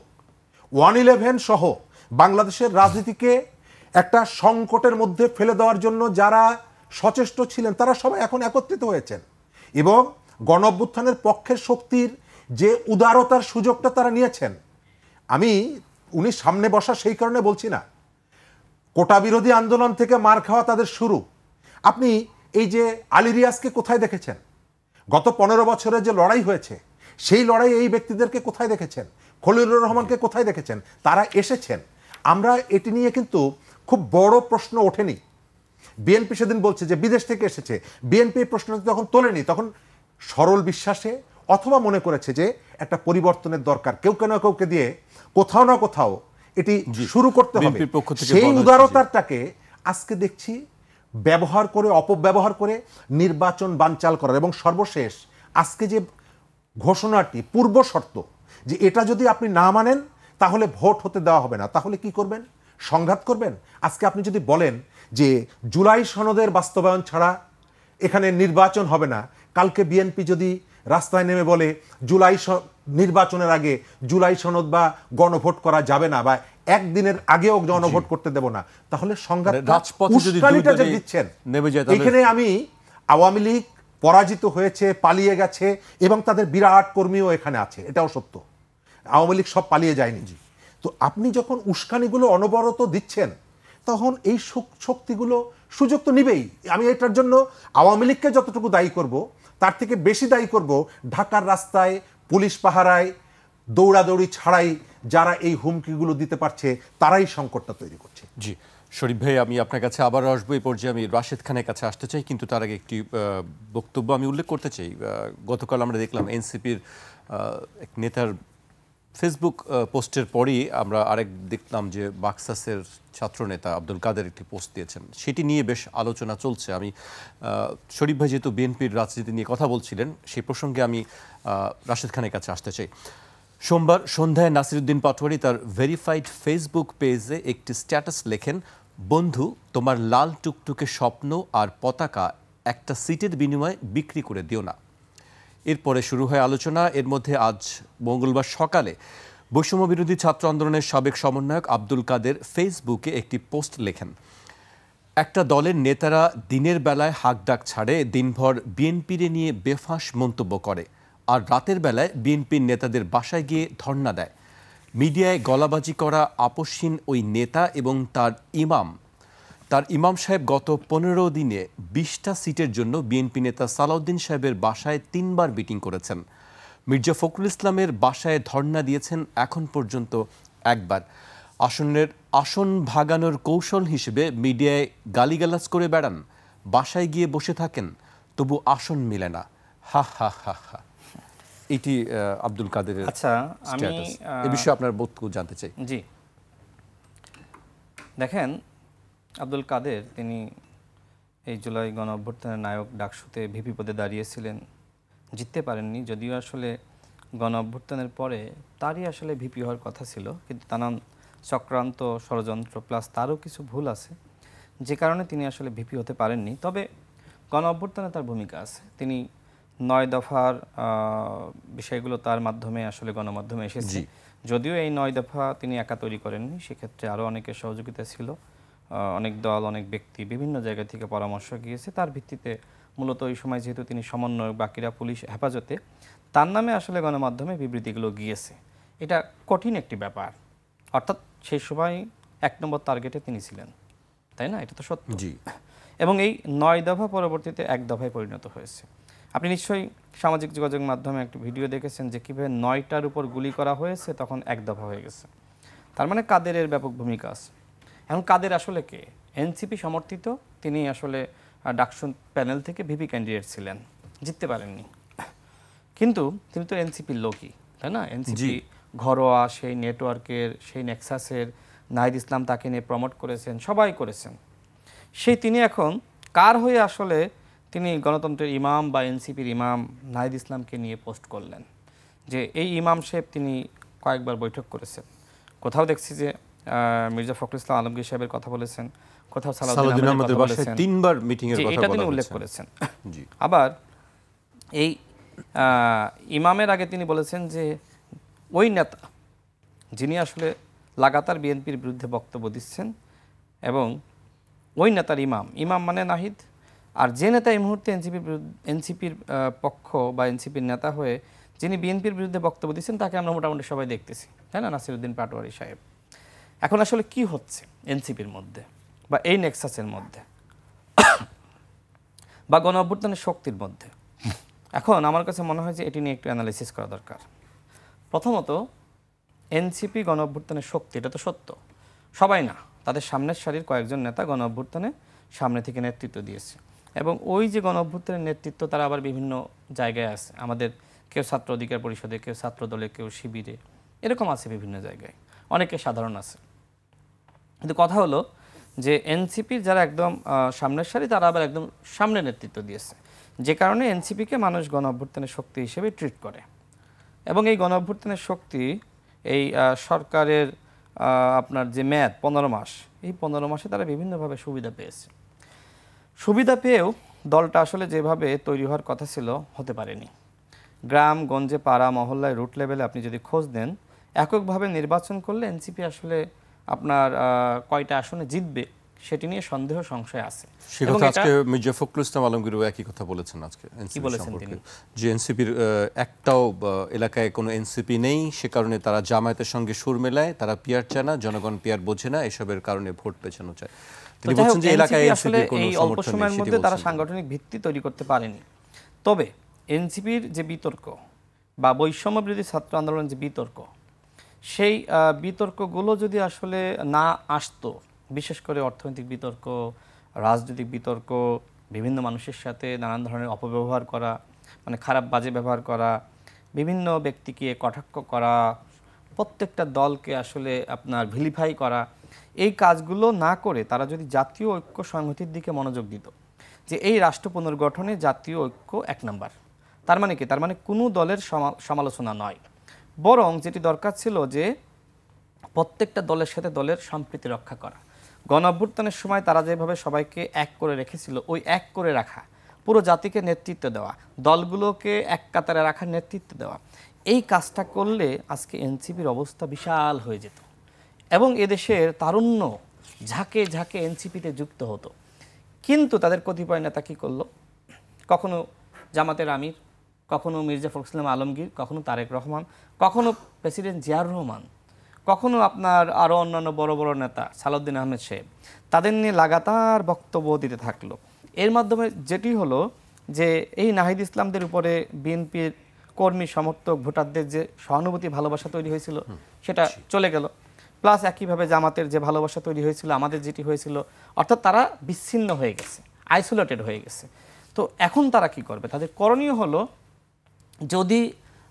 111 সহ বাংলাদেশের রাজনীতিকে একটা সংকটের মধ্যে ফেলে দেওয়ার জন্য যারা সচেষ্ট ছিলেন তারা সবাই এখন একত্রিত হয়েছেন, এবং গণ অভ্যুত্থানের পক্ষের শক্তির যে উদারতার সুযোগটা তারা নিয়েছেন। আমি উনি সামনে বসা সেই কারণে বলছি না, কোটা বিরোধী আন্দোলন থেকে মার খাওয়া তাদের শুরু। আপনি এই যে আলী রিয়াজকে কোথায় দেখেছেন? গত 15 বছরে যে লড়াই হয়েছে সেই লড়াই এই ব্যক্তিদেরকে কোথায় দেখেছেন? খলিলুর রহমানকে কোথায় দেখেছেন? তারা এসেছেন। আমরা এটি নিয়ে কিন্তু খুব বড় প্রশ্ন ওঠেনি। বিএনপি সেদিন বলছে যে বিদেশ থেকে এসেছে, বিএনপি এই প্রশ্নটি তখন তোলেনি, তখন সরল বিশ্বাসে অথবা মনে করেছে যে একটা পরিবর্তনের দরকার, কেউ কেন কাউকে দিয়ে কোথাও না কোথাও এটি শুরু করতে হবে। সেই উদারতাটাকে আজকে দেখছি ব্যবহার করে, অপব্যবহার করে নির্বাচন বানচাল করার। এবং সর্বশেষ আজকে যে ঘোষণাটি পূর্ব শর্ত, যে এটা যদি আপনি না মানেন তাহলে ভোট হতে দেওয়া হবে না, তাহলে কি করবেন? সংঘাত করবেন? আজকে আপনি যদি বলেন যে জুলাই সনদের বাস্তবায়ন ছাড়া এখানে নির্বাচন হবে না, কালকে বিএনপি যদি রাস্তায় নেমে বলে জুলাই নির্বাচনের আগে জুলাই সনদ বা গণভোট করা যাবে না, বা একদিনের আগেও গণভোট করতে দেব না, তাহলে সংঘাত উস্কানিটা যে দিচ্ছেন। এখানে আমি আওয়ামী লীগ পরাজিত হয়েছে, পালিয়ে গেছে, এবং তাদের বিরাট কর্মীও এখানে আছে, এটাও সত্য। আওয়ামী লীগ সব পালিয়ে যায়নি। তো আপনি যখন উস্কানিগুলো অনবরত দিচ্ছেন তখন এই শক্তিগুলো সুযোগ তো নিবেই। আমি এটার জন্য আওয়ামী লীগকে যতটুকু দায়ী করব তার থেকে বেশি দায়ী করব ঢাকার রাস্তায় পুলিশ পাহারায় দৌড়াদৌড়ি ছাড়াই যারা এই হুমকিগুলো দিতে পারছে, তারাই সংকটটা তৈরি করছে। জি শরীফ ভাই, আমি আপনার কাছে আবার আসবো। এই পর্যায়ে আমি রাশেদ খানের কাছে আসতে চাই, কিন্তু তার আগে একটি বক্তব্য আমি উল্লেখ করতে চাই। গতকাল আমরা দেখলাম এনসিপির এক নেতার ফেসবুক পোস্টের পরই আমরা আরেক দেখলাম যে বাক্সাসের ছাত্রনেতা আব্দুল কাদের একটি পোস্ট দিয়েছেন, সেটি নিয়ে বেশ আলোচনা চলছে। আমি শরীফ ভাই যেহেতু বিএনপির রাজনীতি নিয়ে কথা বলছিলেন, সেই প্রসঙ্গে আমি রাশেদ খানের কাছে আসতে চাই। সোমবার সন্ধ্যায় নাসিরুদ্দিন পাটোয়ারি তার ভেরিফাইড ফেসবুক পেজে একটি স্ট্যাটাস লেখেন, বন্ধু তোমার লাল টুকটুকে স্বপ্ন আর পতাকা একটা সিটের বিনিময়ে বিক্রি করে দিও না। এরপরে শুরু হয় আলোচনা। এর মধ্যে আজ মঙ্গলবার সকালে বৈষম্য বিরোধী ছাত্র আন্দোলনের সাবেক সমন্বয়ক আব্দুল কাদের ফেসবুকে একটি পোস্ট লেখেন, একটা দলের নেতারা দিনের বেলায় হাঁকডাক ছাড়ে, দিনভর বিএনপির নিয়ে বেফাঁস মন্তব্য করে, আর রাতের বেলায় বিএনপির নেতাদের বাসায় গিয়ে ধর্ণা দেয়। মিডিয়ায় গলাবাজি করা আপসহীন ওই নেতা এবং তার ইমাম সাহেব গত 15 দিনে 20টা সিটের জন্য বিএনপি নেতা সালাউদ্দিন সাহেবের বাসায় 3বার মিটিং করেছেন। মির্জা ফখরুল ইসলামের বাসায় ধর্ণা দিয়েছেন এখন পর্যন্ত একবার। আসন ভাগানোর কৌশল হিসেবে মিডিয়ায় গালিগালাজ করে বেড়ান, বাসায় গিয়ে বসে থাকেন, তবু আসন মিলে না। হা হা হা হা। এটি আব্দুল কাদেরের। আচ্ছা, আমি এই বিষয়ে আপনার বক্তব্য জানতে চাই। জি দেখেন, আব্দুল কাদের তিনি এই জুলাই গণ অভ্যুত্থানের নায়ক ডাকসুতে ভিপি পদে দাঁড়িয়েছিলেন, জিততে পারেননি। যদিও আসলে গণ অভ্যুত্থানের পরে তারই আসলে ভিপি হওয়ার কথা ছিল, কিন্তু নানান চক্রান্ত, ষড়যন্ত্র প্লাস তারও কিছু ভুল আছে, যে কারণে তিনি আসলে ভিপি হতে পারেননি। তবে গণ অভ্যুত্থানে তার ভূমিকা আছে। তিনি 9 দফার বিষয়গুলো তার মাধ্যমে আসলে গণমাধ্যমে এসেছে। যদিও এই 9 দফা তিনি একা তৈরি করেননি, সেক্ষেত্রে আরও অনেকের সহযোগিতা ছিল। অনেক দল, অনেক ব্যক্তি বিভিন্ন জায়গা থেকে পরামর্শ গিয়েছে। তার ভিত্তিতে মূলত ওই সময় যেহেতু তিনি সমন্বয়ক, বাকিরা পুলিশ হেফাজতে, তার নামে আসলে গণমাধ্যমে বিবৃতিগুলো গিয়েছে। এটা কঠিন একটি ব্যাপার, অর্থাৎ সেই সময় 1 নম্বর টার্গেটে তিনি ছিলেন, তাই না? এটা তো সত্য। জি। এবং এই 9 দফা পরবর্তীতে 1 দফায় পরিণত হয়েছে। আপনি নিশ্চয়ই সামাজিক যোগাযোগ মাধ্যমে একটা ভিডিও দেখেছেন যে কীভাবে 9টার উপর গুলি করা হয়েছে, তখন 1 দফা হয়ে গেছে। তার মানে কাদেরের ব্যাপক ভূমিকা আছে। এখন কাদের আসলে কে? এনসিপি সমর্থিত, তিনি আসলে ডাকসু প্যানেল থেকে ভিপি ক্যান্ডিডেট ছিলেন, জিততে পারেননি, কিন্তু তিনি তো এনসিপির লোকই, তাই না? এনসিপি ঘরোয়া সেই নেটওয়ার্কের, সেই নেক্সাসের, নাহিদ ইসলাম তাকে নিয়ে প্রমোট করেছেন, সবাই করেছেন। সেই তিনি এখন কার হয়ে আসলে তিনি গণতন্ত্রের ইমাম বা এনসিপির ইমাম নাহিদ ইসলামকে নিয়ে পোস্ট করলেন যে এই ইমাম সাহেব তিনি কয়েকবার বৈঠক করেছেন। কোথাও দেখছি যে মির্জা ফখরুল ইসলাম আলমগীর সাহেবের কথা বলেছেন, কোথাও সালাউদ্দিন আহমেদের কথা বলেছেন, 3বার মিটিং এর কথা এটা তিনি উল্লেখ করেছেন। আবার এই ইমামের আগে তিনি বলেছেন যে ওই নেতা যিনি আসলে লাগাতার বিএনপির বিরুদ্ধে বক্তব্য দিচ্ছেন এবং ওই নেতার ইমাম মানে নাহিদ, আর যে নেতা এই মুহূর্তে এনসিপির পক্ষ বা এনসিপির নেতা হয়ে যিনি বিএনপির বিরুদ্ধে বক্তব্য দিচ্ছেন তাকে আমরা মোটামুটি সবাই দেখতেছি, তাই না? নাসিরউদ্দিন পাটোয়ারি সাহেব। এখন আসলে কি হচ্ছে এনসিপির মধ্যে বা এই নেক্সাসের মধ্যে বা গণ অভ্যুত্থানের শক্তির মধ্যে? এখন আমার কাছে মনে হয় যে এটি নিয়ে একটু অ্যানালাইসিস করা দরকার। প্রথমত, এনসিপি গণ অভ্যুত্থানের শক্তি, এটা তো সত্য, সবাই না, তাদের সামনের সারির কয়েকজন নেতা গণ অভ্যুত্থানে সামনে থেকে নেতৃত্ব দিয়েছে এবং ওই যে গণ অভ্যুত্থানের নেতৃত্ব তারা আবার বিভিন্ন জায়গায় আছে, আমাদের কেউ ছাত্র অধিকার পরিষদে, কেউ ছাত্র দলে, কেউ শিবিরে, এরকম আছে বিভিন্ন জায়গায়, অনেকে সাধারণ আছে। কিন্তু কথা হলো যে এনসিপির যারা একদম সামনের সারি তারা আবার একদম সামনে নেতৃত্ব দিয়েছে, যে কারণে এনসিপিকে মানুষ গণ অভ্যুত্থানের শক্তি হিসেবে ট্রিট করে এবং এই গণ অভ্যুত্থানের শক্তি এই সরকারের আপনার যে মেয়াদ 15 মাস, এই 15 মাসে তারা বিভিন্নভাবে সুবিধা পেয়েছে। সুবিধা পেয়েও দলটা আসলে যেভাবে তৈরি হওয়ার কথা ছিল হতে পারেনি। গ্রাম গঞ্জে, পাড়া মহল্লায়, রুট লেভেলে আপনি যদি খোঁজ দেন, এককভাবে নির্বাচন করলে এনসিপি আসলে আপনার কয়টা আসনে জিতবে সেটি নিয়ে সন্দেহ সংশয় আছে। সে কথা আজকে মির্জা ফখরুল ইসলাম আলমগীর একই কথা বলেছেন আজকে এনসিপি সম্পর্কে, যে এনসিপির একটাও এলাকায় কোনো এনসিপি নেই, সে কারণে তারা জামায়াতের সঙ্গে সুর মেলায়, তারা পিয়ার চায় না, জনগণ পিয়ার বোঝে না, এসবের কারণে ভোট পেছানো চায়। তিনি বলছেন যে এলাকায় আসলে এই অল্প সময়ের মধ্যে তারা সাংগঠনিক ভিত্তি তৈরি করতে পারেনি। তবে এনসিপির যে বিতর্ক বা বৈষম্য বিরোধী ছাত্র আন্দোলনের যে বিতর্ক, সেই বিতর্কগুলো যদি আসলে না আসতো, বিশেষ করে অর্থনৈতিক বিতর্ক, রাজনৈতিক বিতর্ক, বিভিন্ন মানুষের সাথে নানান ধরনের অপব্যবহার করা, মানে খারাপ বাজে ব্যবহার করা, বিভিন্ন ব্যক্তিকে কটাক্ষ করা, প্রত্যেকটা দলকে আসলে আপনার ভিলিফাই করা, এই কাজগুলো না করে তারা যদি জাতীয় ঐক্য সংহতির দিকে মনোযোগ দিত, যে এই রাষ্ট্র পুনর্গঠনে জাতীয় ঐক্য 1 নাম্বার, তার মানে কি? তার মানে কোনো দলের সমালোচনা নয়, বরং যেটি দরকার ছিল যে প্রত্যেকটা দলের সাথে দলের সম্প্রীতি রক্ষা করা। গণ অভ্যুত্থানের সময় তারা যেভাবে সবাইকে এক করে রেখেছিল, ওই এক করে রাখা, পুরো জাতিকে নেতৃত্ব দেওয়া, দলগুলোকে এক কাতারে রাখার নেতৃত্ব দেওয়া, এই কাজটা করলে আজকে এনসিপির অবস্থা বিশাল হয়ে যেত এবং এদেশের তারুণ্য ঝাঁকে ঝাঁকে এনসিপিতে যুক্ত হতো। কিন্তু তাদের কতিপয় নেতা কী করলো? কখনো জামাতের আমির, কখনো মির্জা ফখরুল ইসলাম আলমগীর, কখনো তারেক রহমান, কখনো প্রেসিডেন্ট জিয়াউর রহমান, কখনো আপনার আরও অন্যান্য বড় বড় নেতা সালাউদ্দিন আহমেদ সাহেব, তাদের নিয়ে লাগাতার বক্তব্য দিতে থাকলো। এর মাধ্যমে যেটি হলো যে এই নাহিদ ইসলামদের উপরে বিএনপির কর্মী সমর্থক ভোটারদের যে সহানুভূতি ভালোবাসা তৈরি হয়েছিল সেটা চলে গেল, প্লাস একইভাবে জামাতের যে ভালোবাসা তৈরি হয়েছিল, আমাদের যেটি হয়েছিল, অর্থাৎ তারা বিচ্ছিন্ন হয়ে গেছে, আইসোলেটেড হয়ে গেছে। তো এখন তারা কি করবে? তাদের করণীয় হলো, যদি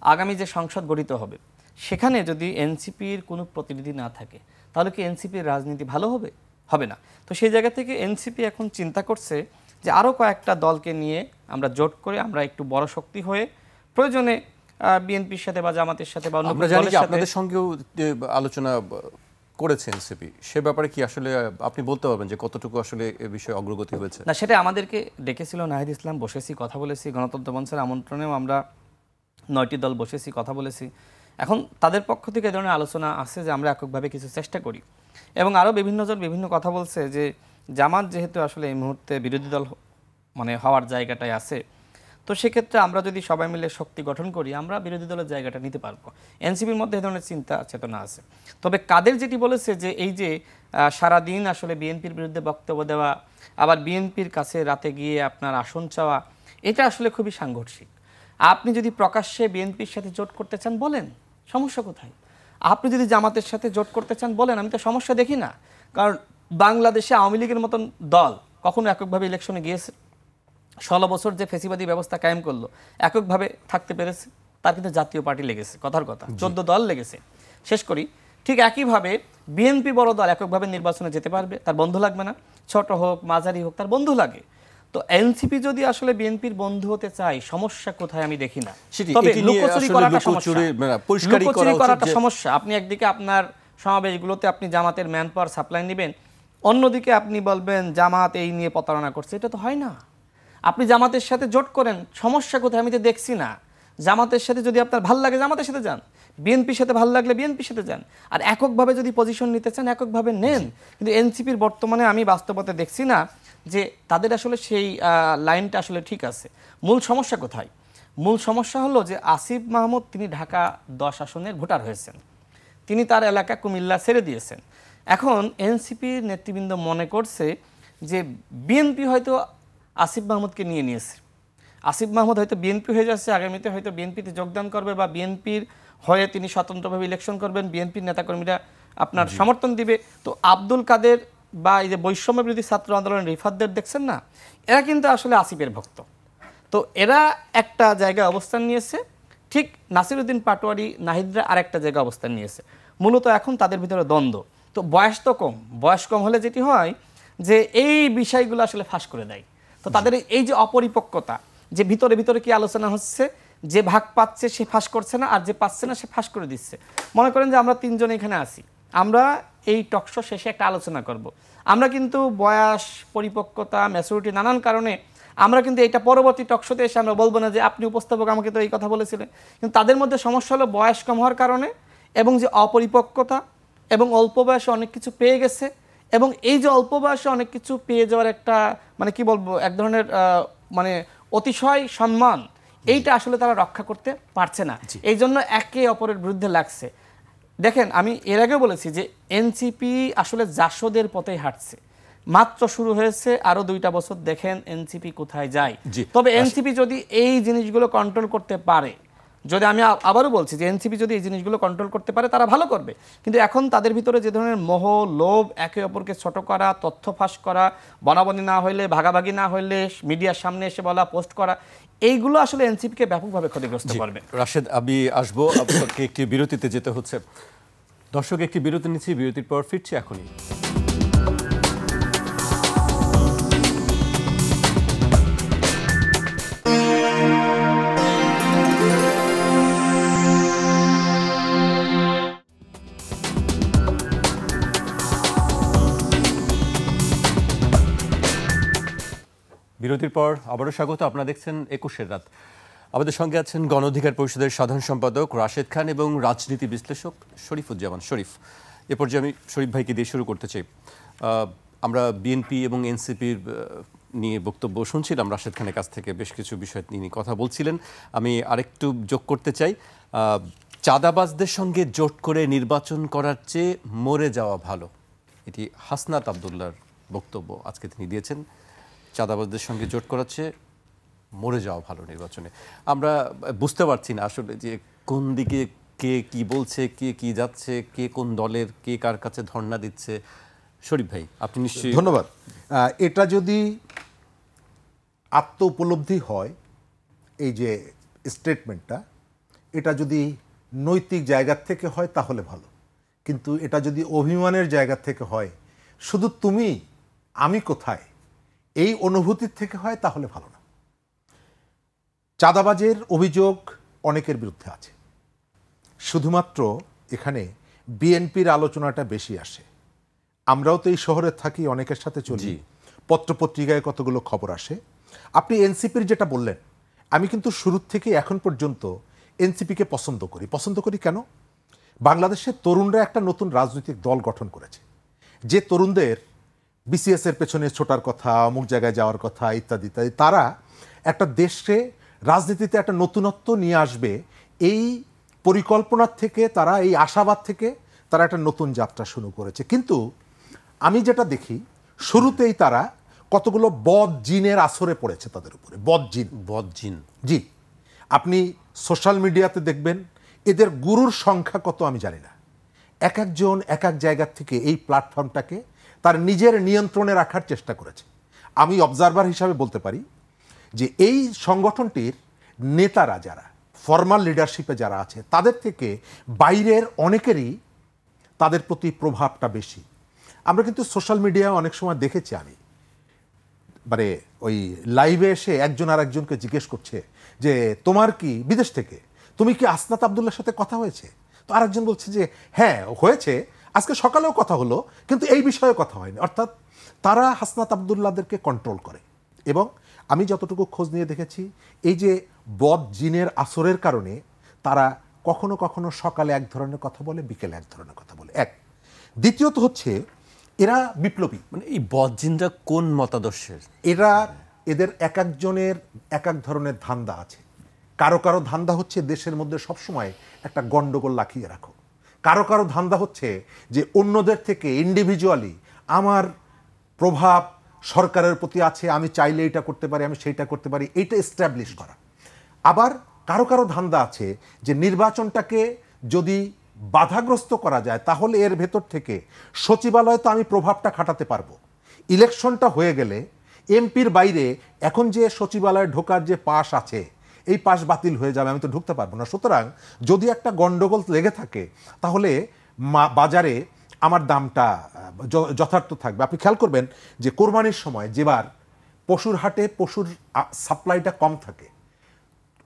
আগামী যে সংসদ গঠিত হবে সেখানে যদি এনসিপির কোনো প্রতিনিধি না থাকে, তাহলে কি এনসিপির রাজনীতি ভালো হবে? হবে না। তো সেই জায়গা থেকে এনসিপি এখন চিন্তা করছে যে আরও কয়েকটা দলকে নিয়ে আমরা জোট করে আমরা একটু বড় শক্তি হয়ে প্রয়োজনে বিএনপির সাথে বা জামাতের সাথে বা অন্য দলের সাথে আপনাদের সঙ্গেও আলোচনা করেছে এনসিপি, সে ব্যাপারে কি আসলে আপনি বলতে পারবেন যে কতটুকু আসলে এ বিষয়ে অগ্রগতি হয়েছে? না, সেটা আমাদেরকে ডেকেছিল নাহিদ ইসলাম, বসেছি, কথা বলেছি, গণতন্ত্র মঞ্চের আমন্ত্রণেও আমরা 9টি দল বসেছি, কথা বলেছি। এখন তাদের পক্ষ থেকে এই ধরনের আলোচনা আছে যে আমরা এককভাবে কিছু চেষ্টা করি এবং আরও বিভিন্নজন বিভিন্ন কথা বলছে যে জামাত যেহেতু আসলে এই মুহূর্তে বিরোধী দল মানে হওয়ার জায়গাটায় আছে, তো সেক্ষেত্রে আমরা যদি সবাই মিলে শক্তি গঠন করি আমরা বিরোধী দলের জায়গাটা নিতে পারবো। এনসিপির মধ্যে এ ধরনের চিন্তা চেতনা আছে। তবে কাদের যেটি বলেছে যে এই যে সারাদিন আসলে বিএনপির বিরুদ্ধে বক্তব্য দেওয়া, আবার বিএনপির কাছে রাতে গিয়ে আপনার আসন চাওয়া, এটা আসলে খুবই সাংঘর্ষিক। আপনি যদি প্রকাশ্যে বিএনপির সাথে জোট করতে চান বলেন, সমস্যা কোথায়? আপনি যদি জামাতের সাথে জোট করতে চান বলেন, আমি তো সমস্যা দেখি না। কারণ বাংলাদেশে আওয়ামী লীগের মতন দল কখনো এককভাবে ইলেকশনে গিয়েছে? 16 বছর যে ফেসিবাদী ব্যবস্থা কায়েম করলো এককভাবে থাকতে পেরেছে? তার কিন্তু জাতীয় পার্টি লেগেছে, কথার কথা 14 দল লেগেছে। শেষ করি, ঠিক একইভাবে বিএনপি বড় দল এককভাবে নির্বাচনে যেতে পারবে, তার বন্ধু লাগবে না? ছোট হোক মাঝারি হোক, তার বন্ধু লাগে। তো এনসিপি যদি আসলে বিএনপির বন্ধু হতে চায়, সমস্যা কোথায় আমি দেখি না। তবে লুকোচুরি করাটা সমস্যা। আপনি একদিকে আপনার সমাবেশগুলোতে আপনি জামাতের ম্যান পাওয়ার সাপ্লাই নেবেন, অন্যদিকে আপনি বলবেন জামাত এই নিয়ে প্রতারণা করছে। এটা তো হয় না। আপনি জামাতের সাথে জোট করেন, সমস্যা কোথায় আমি তো দেখছি না। জামাতের সাথে যদি আপনার ভাল লাগে জামাতের সাথে যান, বিএনপির সাথে ভালো লাগলে বিএনপির সাথে যান, আর এককভাবে যদি পজিশন নিতে চান এককভাবে নেন। কিন্তু এনসিপির বর্তমানে আমি বাস্তবতা দেখছি না যে তাদের আসলে সেই লাইনটা আসলে ঠিক আছে। মূল সমস্যা কোথায়? মূল সমস্যা হলো যে আসিফ মাহমুদ তিনি ঢাকা 10 আসনের ভোটার হয়েছেন, তিনি তার এলাকা কুমিল্লা ছেড়ে দিয়েছেন। এখন এনসিপির নেতৃবৃন্দ মনে করছে যে বিএনপি হয়তো আসিফ মাহমুদকে নিয়ে নিয়েছে, আসিফ মাহমুদ হয়তো বিএনপি হয়ে যাচ্ছে, আগামীতে হয়তো বিএনপিতে যোগদান করবে বা বিএনপির হয়ে তিনি স্বতন্ত্রভাবে ইলেকশন করবেন, বিএনপির নেতাকর্মীরা আপনার সমর্থন দিবে। তো আব্দুল কাদের বা এই যে বৈষম্য বিরোধী ছাত্র আন্দোলনের রিফাতদের দেখছেন না, এরা কিন্তু আসলে আসিফের ভক্ত। তো এরা একটা জায়গায় অবস্থান নিয়েছে, ঠিক নাসিরউদ্দিন পাটোয়ারি নাহিদরা আরেকটা জায়গায় অবস্থান নিয়েছে। মূলত এখন তাদের ভিতরে দ্বন্দ্ব। তো বয়স তো কম, বয়স কম হলে যেটি হয় যে এই বিষয়গুলো আসলে ফাঁস করে দেয়। তো তাদের এই যে অপরিপক্কতা, যে ভিতরে ভিতরে কি আলোচনা হচ্ছে, যে ভাগ পাচ্ছে সে ফাঁস করছে না, আর যে পাচ্ছে না সে ফাঁস করে দিচ্ছে। মনে করেন যে আমরা 3 জন এখানে আছি, আমরা এই টকশো শেষে একটা আলোচনা করব। আমরা কিন্তু বয়স, পরিপক্কতা, ম্যাচুরিটি নানান কারণে আমরা কিন্তু এটা পরবর্তী টকশোতে এসে আমরা বলবো না যে আপনি উপস্থাপক আমাকে তো এই কথা বলেছিলেন। কিন্তু তাদের মধ্যে সমস্যা হলো বয়স কম হওয়ার কারণে, এবং যে অপরিপক্কতা, এবং অল্প বয়সে অনেক কিছু পেয়ে গেছে, এবং এই যে অল্প বয়সে অনেক কিছু পেয়ে যাওয়ার একটা মানে কি বলবো এক ধরনের মানে অতিশয় সম্মান, এইটা আসলে তারা রক্ষা করতে পারছে না। এই জন্য একে অপরের বিরুদ্ধে লাগছে। দেখেন, আমি এর আগেও বলেছি যে এনসিপি আসলে জাসদের পথেই হাঁটছে, মাত্র শুরু হয়েছে, আরো 2টা বছর দেখেন এনসিপি কোথায় যায়। তবে এনসিপি যদি এই জিনিসগুলো কন্ট্রোল করতে পারে, যদি আমি আবারও বলছি যে এনসিপি যদি এই জিনিসগুলো কন্ট্রোল করতে পারে তারা ভালো করবে। কিন্তু এখন তাদের ভিতরে যে ধরনের মোহ, লোভ, একে অপরকে ছোট করা, তথ্য ফাঁস করা, বনাবনি না হইলে, ভাগাভাগি না হইলে মিডিয়ার সামনে এসে বলা, পোস্ট করা, এইগুলো আসলে এনসিপিকে ব্যাপকভাবে ক্ষতিগ্রস্ত করবে। রাশেদ, আমি আসবো, আপনাকে একটি বিরতিতে যেতে হচ্ছে। দর্শক, একটি বিরতি নিচ্ছি, বিরতির পর ফিরছি এখনই। বিরতির পর আবারও স্বাগত। আপনারা দেখছেন 21-এর রাত। আমাদের সঙ্গে আছেন গণ অধিকার পরিষদের সাধারণ সম্পাদক রাশেদ খান এবং রাজনীতি বিশ্লেষক শরীফুজ্জামান শরীফ। এ পর্যায়ে আমি শরীফ ভাইকে দিয়ে শুরু করতে চাই। আমরা বিএনপি এবং এনসিপির নিয়ে বক্তব্য শুনছিলাম রাশেদ খানের কাছ থেকে, বেশ কিছু বিষয় নিয়ে কথা বলছিলেন। আমি আরেকটু যোগ করতে চাই, চাঁদাবাজদের সঙ্গে জোট করে নির্বাচন করার চেয়ে মরে যাওয়া ভালো, এটি হাসনাত আবদুল্লাহর বক্তব্য আজকে তিনি দিয়েছেন। চাঁদাবাজদের সঙ্গে জোট করাচ্ছে মরে যাওয়া ভালো নির্বাচনে। আমরা বুঝতে পারছি না আসলে যে কোন দিকে কে কি বলছে, কে কি যাচ্ছে, কে কোন দলের, কে কার কাছে ধর্ণা দিচ্ছে। শরীফ ভাই, আপনি নিশ্চয়ই। ধন্যবাদ। এটা যদি আত্ম উপলব্ধি হয়, এই যে স্টেটমেন্টটা, এটা যদি নৈতিক জায়গা থেকে হয় তাহলে ভালো। কিন্তু এটা যদি অভিমানের জায়গা থেকে হয়, শুধু তুমি আমি কোথায়, এই অনুভূতির থেকে হয়, তাহলে ভালো না। চাঁদাবাজের অভিযোগ অনেকের বিরুদ্ধে আছে, শুধুমাত্র এখানে বিএনপির আলোচনাটা বেশি আসে। আমরাও তো এই শহরে থাকি, অনেকের সাথে চলি, পত্রপত্রিকায় কতগুলো খবর আসে। আপনি এনসিপির যেটা বললেন, আমি কিন্তু শুরুর থেকে এখন পর্যন্ত এনসিপিকে পছন্দ করি। কেন? বাংলাদেশের তরুণরা একটা নতুন রাজনৈতিক দল গঠন করেছে, যে তরুণদের বিসিএস এর পেছনে ছোটার কথা, অমুক জায়গায় যাওয়ার কথা, ইত্যাদি ইত্যাদি। তারা একটা দেশকে রাজনীতিতে একটা নতুনত্ব নিয়ে আসবে, এই পরিকল্পনার থেকে তারা, এই আশাবাদ থেকে তারা একটা নতুন যাত্রা শুরু করেছে। কিন্তু আমি যেটা দেখি, শুরুতেই তারা কতগুলো বদ জিনের আসরে পড়েছে তাদের উপরে। বদজিন জি, আপনি সোশ্যাল মিডিয়াতে দেখবেন এদের গুরুর সংখ্যা কত আমি জানি না। এক একজন এক এক জায়গা থেকে এই প্ল্যাটফর্মটাকে তার নিজের নিয়ন্ত্রণে রাখার চেষ্টা করেছে। আমি অবজারভার হিসাবে বলতে পারি যে এই সংগঠনটির নেতারা যারা ফর্মাল লিডারশিপে যারা আছে, তাদের থেকে বাইরের অনেকেরই তাদের প্রতি প্রভাবটা বেশি। আমরা কিন্তু সোশ্যাল মিডিয়ায় অনেক সময় দেখেছি, আমি মানে ওই লাইভে এসে একজন আর একজনকে জিজ্ঞেস করছে যে তোমার কি বিদেশ থেকে, তুমি কি আসনাত আবদুল্লার সাথে কথা হয়েছে? তো আরেকজন বলছে যে হ্যাঁ হয়েছে, আজকে সকালেও কথা হলো, কিন্তু এই বিষয়ে কথা হয়নি। অর্থাৎ তারা হাসনাত আবদুল্লাদেরকে কন্ট্রোল করে। এবং আমি যতটুকু খোঁজ নিয়ে দেখেছি, এই যে বদ জিনের আসরের কারণে তারা কখনো কখনো সকালে এক ধরনের কথা বলে, বিকেলে এক ধরনের কথা বলে। এক, দ্বিতীয়ত হচ্ছে এরা বিপ্লবী। মানে এই বদজিনরা কোন মতাদর্শের? এদের এক একজনের এক এক ধরনের ধান্দা আছে। কারো কারো ধান্দা হচ্ছে দেশের মধ্যে সবসময় একটা গন্ডগোল লাখিয়ে রাখো। কারো কারো ধান্দা হচ্ছে যে অন্যদের থেকে ইন্ডিভিজুয়ালি আমার প্রভাব সরকারের প্রতি আছে, আমি চাইলে এটা করতে পারি, আমি সেইটা করতে পারি, এইটা এস্টাবলিশ করা। আবার কারো কারো ধান্দা আছে যে নির্বাচনটাকে যদি বাধাগ্রস্ত করা যায় তাহলে এর ভেতর থেকে সচিবালয়ে তো আমি প্রভাবটা খাটাতে পারবো। ইলেকশনটা হয়ে গেলে এমপির বাইরে এখন যে সচিবালয়ে ঢোকার যে পাস আছে, এই পাস বাতিল হয়ে যাবে, আমি তো ঢুকতে পারবো না। সুতরাং যদি একটা গন্ডগোল লেগে থাকে তাহলে বাজারে আমার দামটা যথার্থ থাকবে। আপনি খেয়াল করবেন যে কোরবানির সময় যেবার পশুর হাটে পশুর সাপ্লাইটা কম থাকে,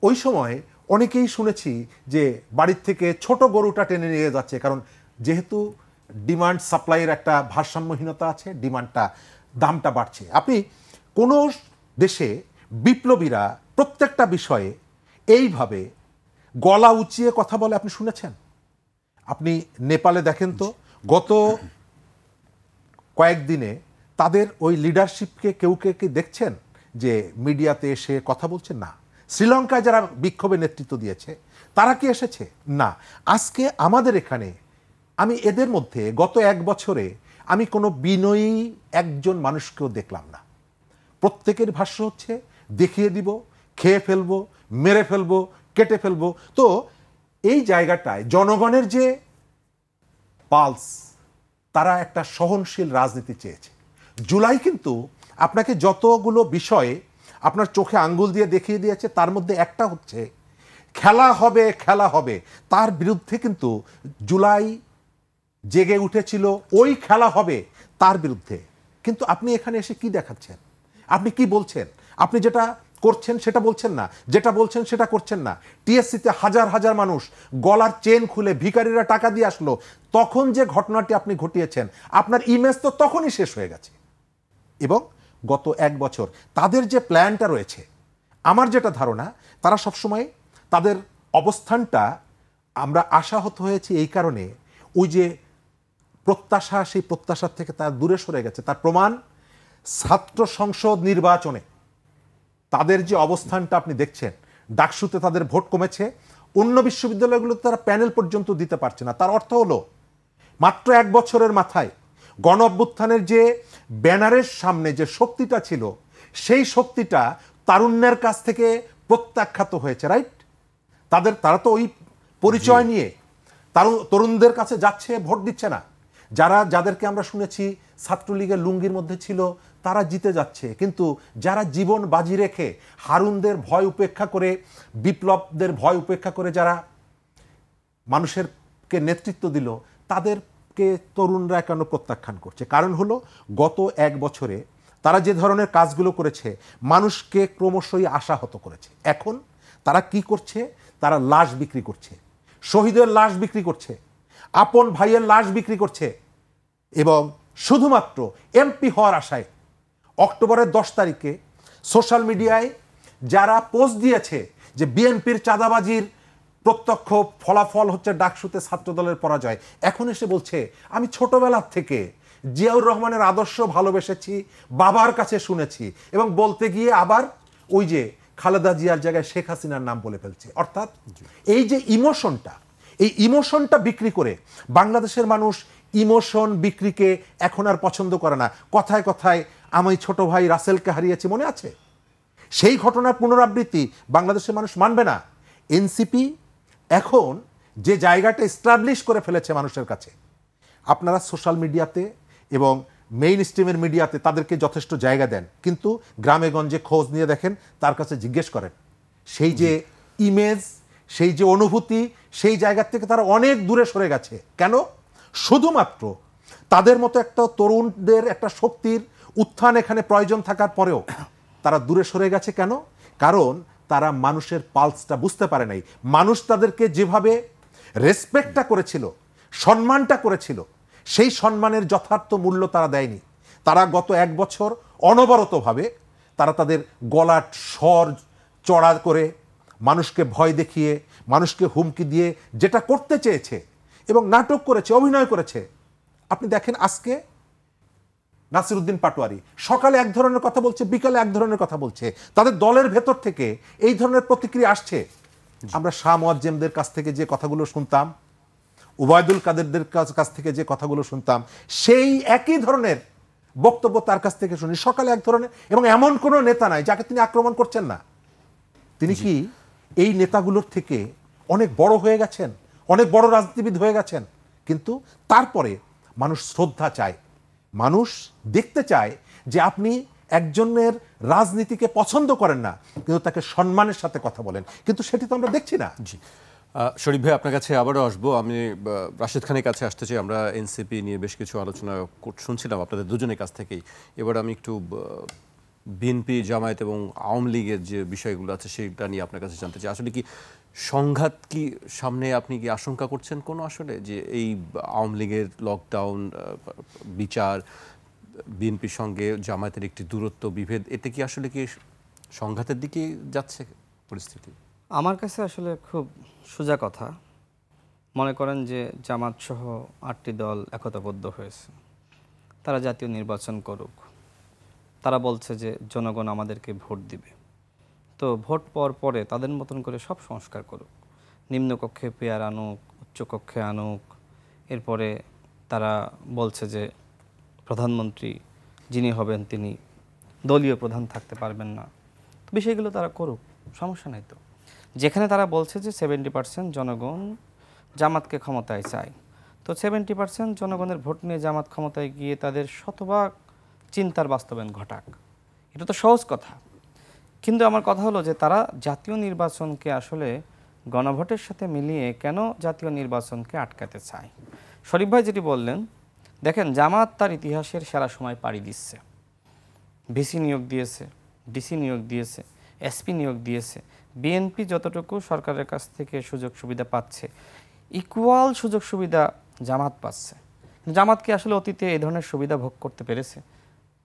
ওই সময় অনেকেই শুনেছি যে বাড়ির থেকে ছোট গরুটা টেনে নিয়ে যাচ্ছে, কারণ যেহেতু ডিমান্ড সাপ্লাইয়ের একটা ভারসাম্যহীনতা আছে, দামটা বাড়ছে। আপনি কোনো দেশে বিপ্লবীরা প্রত্যেকটা বিষয়ে এইভাবে গলা উঁচিয়ে কথা বলে আপনি শুনেছেন? আপনি নেপালে দেখেন তো, গত কয়েকদিনে তাদের ওই লিডারশিপকে কেউ কে দেখছেন যে মিডিয়াতে এসে কথা বলছেন? না। শ্রীলঙ্কায় যারা বিক্ষোভে নেতৃত্ব দিয়েছে তারা কি এসেছে? না। আজকে আমাদের এখানে আমি এদের মধ্যে গত এক বছরে আমি কোনো বিনয়ী একজন মানুষকেও দেখলাম না। প্রত্যেকের ভাষ্য হচ্ছে দেখিয়ে দিব, খেয়ে ফেলবো, মেরে ফেলবো, কেটে ফেলবো। তো এই জায়গাটায় জনগণের যে পালস, তারা একটা সহনশীল রাজনীতি চেয়েছে। জুলাই কিন্তু আপনাকে যতগুলো বিষয়ে আপনার চোখে আঙ্গুল দিয়ে দেখিয়ে দিয়েছে, তার মধ্যে একটা হচ্ছে খেলা হবে, খেলা হবে। তার বিরুদ্ধে কিন্তু জুলাই জেগে উঠেছিল, ওই খেলা হবে তার বিরুদ্ধে। কিন্তু আপনি এখানে এসে কি দেখাচ্ছেন? আপনি কি বলছেন? আপনি যেটা করছেন সেটা বলছেন না, যেটা বলছেন সেটা করছেন না। টিএসসিতে হাজার হাজার মানুষ গলার চেন খুলে ভিখারিরা টাকা দিয়ে আসলো, তখন যে ঘটনাটি আপনি ঘটিয়েছেন, আপনার ইমেজ তো তখনই শেষ হয়ে গেছে। এবং গত এক বছর তাদের যে প্ল্যানটা রয়েছে, আমার যেটা ধারণা, তারা সবসময় তাদের অবস্থানটা, আমরা আশাহত হয়েছি এই কারণে, ওই যে প্রত্যাশা, সেই প্রত্যাশার থেকে তারা দূরে সরে গেছে। তার প্রমাণ ছাত্র সংসদ নির্বাচনে তাদের যে অবস্থানটা আপনি দেখছেন, ডাকসুতে তাদের ভোট কমেছে, অন্য বিশ্ববিদ্যালয়গুলোতে তারা প্যানেল পর্যন্ত দিতে পারছে না। তার অর্থ হলো মাত্র এক বছরের মাথায় গণ অভ্যুত্থানের যে ব্যানারের সামনে যে শক্তিটা ছিল, সেই শক্তিটা তারুণ্যের কাছ থেকে প্রত্যাখ্যাত হয়েছে। রাইট? তারা তো ওই পরিচয় নিয়ে তরুণদের কাছে যাচ্ছে, ভোট দিচ্ছে না। যাদেরকে আমরা শুনেছি ছাত্রলীগের লুঙ্গির মধ্যে ছিল, তারা জিতে যাচ্ছে। কিন্তু যারা জীবন বাজি রেখে, হারুনদের ভয় উপেক্ষা করে, বিপ্লবদের ভয় উপেক্ষা করে যারা মানুষেরকে নেতৃত্ব দিল, তাদেরকে তরুণরা কেন প্রত্যাখ্যান করছে? কারণ হলো গত এক বছরে তারা যে ধরনের কাজগুলো করেছে, মানুষকে ক্রমশই আশাহত করেছে। এখন তারা কি করছে? তারা লাশ বিক্রি করছে, শহীদের লাশ বিক্রি করছে, আপন ভাইয়ের লাশ বিক্রি করছে, এবং শুধুমাত্র এমপি হওয়ার আশায়। অক্টোবরের 10 তারিখে সোশ্যাল মিডিয়ায় যারা পোস্ট দিয়েছে যে বিএনপির চাঁদাবাজির প্রত্যক্ষ ফলাফল হচ্ছে ডাকসুতে ছাত্রদলের পরাজয়, এখন এসে বলছে আমি ছোটবেলার থেকে জিয়াউর রহমানের আদর্শ ভালোবেসেছি, বাবার কাছে শুনেছি, এবং বলতে গিয়ে আবার ওই যে খালেদা জিয়ার জায়গায় শেখ হাসিনার নাম বলে ফেলছে। অর্থাৎ এই যে ইমোশনটা, এই ইমোশনটা বিক্রি করে বাংলাদেশের মানুষ ইমোশন বিক্রিকে এখন আর পছন্দ করে না। কথায় কথায় আমি ছোট ভাই রাসেলকে হারিয়েছি, মনে আছে? সেই ঘটনার পুনরাবৃত্তি বাংলাদেশের মানুষ মানবে না। এনসিপি এখন যে জায়গাটা এস্টাবলিশ করে ফেলেছে মানুষের কাছে, আপনারা সোশ্যাল মিডিয়াতে এবং মেইন স্ট্রিমের মিডিয়াতে তাদেরকে যথেষ্ট জায়গা দেন, কিন্তু গ্রামে গঞ্জে খোঁজ নিয়ে দেখেন, তার কাছে জিজ্ঞেস করেন, সেই যে ইমেজ, সেই যে অনুভূতি, সেই জায়গা থেকে তারা অনেক দূরে সরে গেছে। কেন? শুধুমাত্র তাদের মতো একটা তরুণদের একটা শক্তির উত্থান এখানে প্রয়োজন থাকার পরেও তারা দূরে সরে গেছে। কেন? কারণ তারা মানুষের পালসটা বুঝতে পারে নাই। মানুষ তাদেরকে যেভাবে রেসপেক্টটা করেছিল, সম্মানটা করেছিল, সেই সম্মানের যথার্থ মূল্য তারা দেয়নি। তারা গত 1 বছর অনবরতভাবে তারা তাদের গলার স্বর চড়া করে, মানুষকে ভয় দেখিয়ে, মানুষকে হুমকি দিয়ে যেটা করতে চেয়েছে এবং নাটক করেছে, অভিনয় করেছে। আপনি দেখেন আজকে নাসিরউদ্দিন পাটোয়ারি সকালে এক ধরনের কথা বলছে, বিকালে এক ধরনের কথা বলছে। তাদের দলের ভেতর থেকে এই ধরনের প্রতিক্রিয়া আসছে। আমরা শাহ মুয়াজ্জেমদের কাছ থেকে যে কথাগুলো শুনতাম, উবায়দুল কাদেরদের কাছ থেকে যে কথাগুলো শুনতাম, সেই একই ধরনের বক্তব্য তার কাছ থেকে শুনি। সকালে এক ধরনের, এবং এমন কোনো নেতা নাই যাকে তিনি আক্রমণ করছেন না। তিনি কি এই নেতাগুলোর থেকে অনেক বড় হয়ে গেছেন, অনেক বড় রাজনীতিবিদ হয়ে গেছেন, কিন্তু তারপরে মানুষ শ্রদ্ধা চায়, মানুষ দেখতে চায় যে আপনি একজনের রাজনীতিকে পছন্দ করেন না, কিন্তু তাকে সম্মানের সাথে কথা বলেন, কিন্তু সেটি তো আমরা দেখছি না। জি, শরীফ ভাই আপনার কাছে আবারও আসবো। আমি রাশেদ খানের কাছে আসতে চাই। আমরা এনসিপি নিয়ে বেশ কিছু আলোচনা শুনছিলাম আপনাদের দুজনের কাছ থেকেই। এবার আমি একটু বিএনপি, জামায়াত এবং আওয়ামী লীগের যে বিষয়গুলো আছে সেটা নিয়ে আপনার কাছে জানতে চাই। আসলে কি সংঘাত কি সামনে আপনি কি আশঙ্কা করছেন কোনো, আসলে যে এই আওয়ামী লীগের লকডাউন, বিচার, বিএনপির সঙ্গে জামায়াতের একটি দূরত্ব, বিভেদ, এতে কি আসলে কি সংঘাতের দিকে যাচ্ছে পরিস্থিতি? আমার কাছে আসলে খুব সোজা কথা। মনে করেন যে জামাত সহ 8টি দল একতাবদ্ধ হয়েছে, তারা জাতীয় নির্বাচন করুক। তারা বলছে যে জনগণ আমাদেরকে ভোট দিবে, তো ভোট পাওয়ার পরে তাদের মতন করে সব সংস্কার করুক। নিম্নকক্ষে পেয়ার আনুক, উচ্চকক্ষে আনুক। এরপরে তারা বলছে যে প্রধানমন্ত্রী যিনি হবেন তিনি দলীয় প্রধান থাকতে পারবেন না। তো বিষয়গুলো তারা করুক, সমস্যা নাই তো। যেখানে তারা বলছে যে 70% জনগণ জামাতকে ক্ষমতায় চায়, তো 70% জনগণের ভোট নিয়ে জামাত ক্ষমতায় গিয়ে তাদের শতভাগ চিন্তার বাস্তবায়ন ঘটাক। এটা তো সহজ কথা। কিন্তু আমার কথা হলো যে তারা জাতীয় নির্বাচনকে আসলে গণভোটের সাথে মিলিয়ে কেন জাতীয় নির্বাচনকে আটকাতে চায়? শরীফ ভাই যেটি বললেন, দেখেন জামাত তার ইতিহাসের সেরা সময় পাড়ি দিচ্ছে। ভিসি নিয়োগ দিয়েছে, ডিসি নিয়োগ দিয়েছে, এসপি নিয়োগ দিয়েছে। বিএনপি যতটুকু সরকারের কাছ থেকে সুযোগ সুবিধা পাচ্ছে, ইকুয়াল সুযোগ সুবিধা জামাত পাচ্ছে। জামাত কি আসলে অতীতে এই ধরনের সুবিধা ভোগ করতে পেরেছে?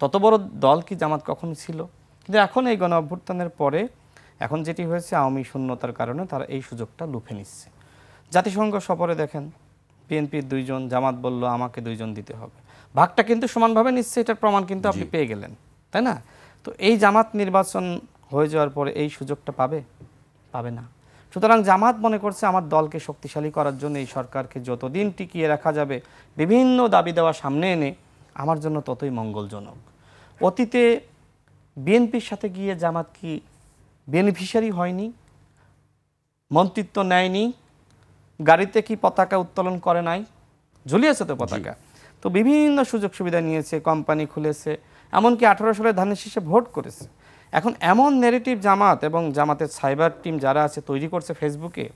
তত বড় দল কি জামাত কখনো ছিল? কিন্তু এখন এই গণ অভ্যুত্থানের পরে এখন যেটি হয়েছে, আওয়ামী শূন্যতার কারণে তারা এই সুযোগটা লুফে নিচ্ছে। জাতিসংঘ সফরে দেখেন বিএনপির 2 জন, জামাত বলল আমাকে 2 জন দিতে হবে। ভাগটা কিন্তু সমানভাবে নিচ্ছে, এটার প্রমাণ কিন্তু আপনি পেয়ে গেলেন, তাই না? তো এই জামাত নির্বাচন হয়ে যাওয়ার পরে এই সুযোগটা পাবে না। সুতরাং জামাত মনে করছে আমার দলকে শক্তিশালী করার জন্য এই সরকারকে যতদিন টিকিয়ে রাখা যাবে, বিভিন্ন দাবি দেওয়া সামনে এনে আমার জন্য ততই মঙ্গলজনক। অতীতে বিএনপির সাথে গিয়ে জামাত কি বেনিফিশিয়ারি হয়নি? মন্ত্রিত্ব নেয়নি? গাড়িতে কি পতাকা উত্তোলন করে নাই? ঝুলিয়েছে তো পতাকা। তো বিভিন্ন সুযোগ সুবিধা নিয়েছে, কোম্পানি খুলেছে, এমনকি 18 সালে ধানের শীষে ভোট করেছে। এখন এমন নেগেটিভ জামাত এবং জামাতের সাইবার টিম যারা আছে তৈরি করছে ফেসবুকে,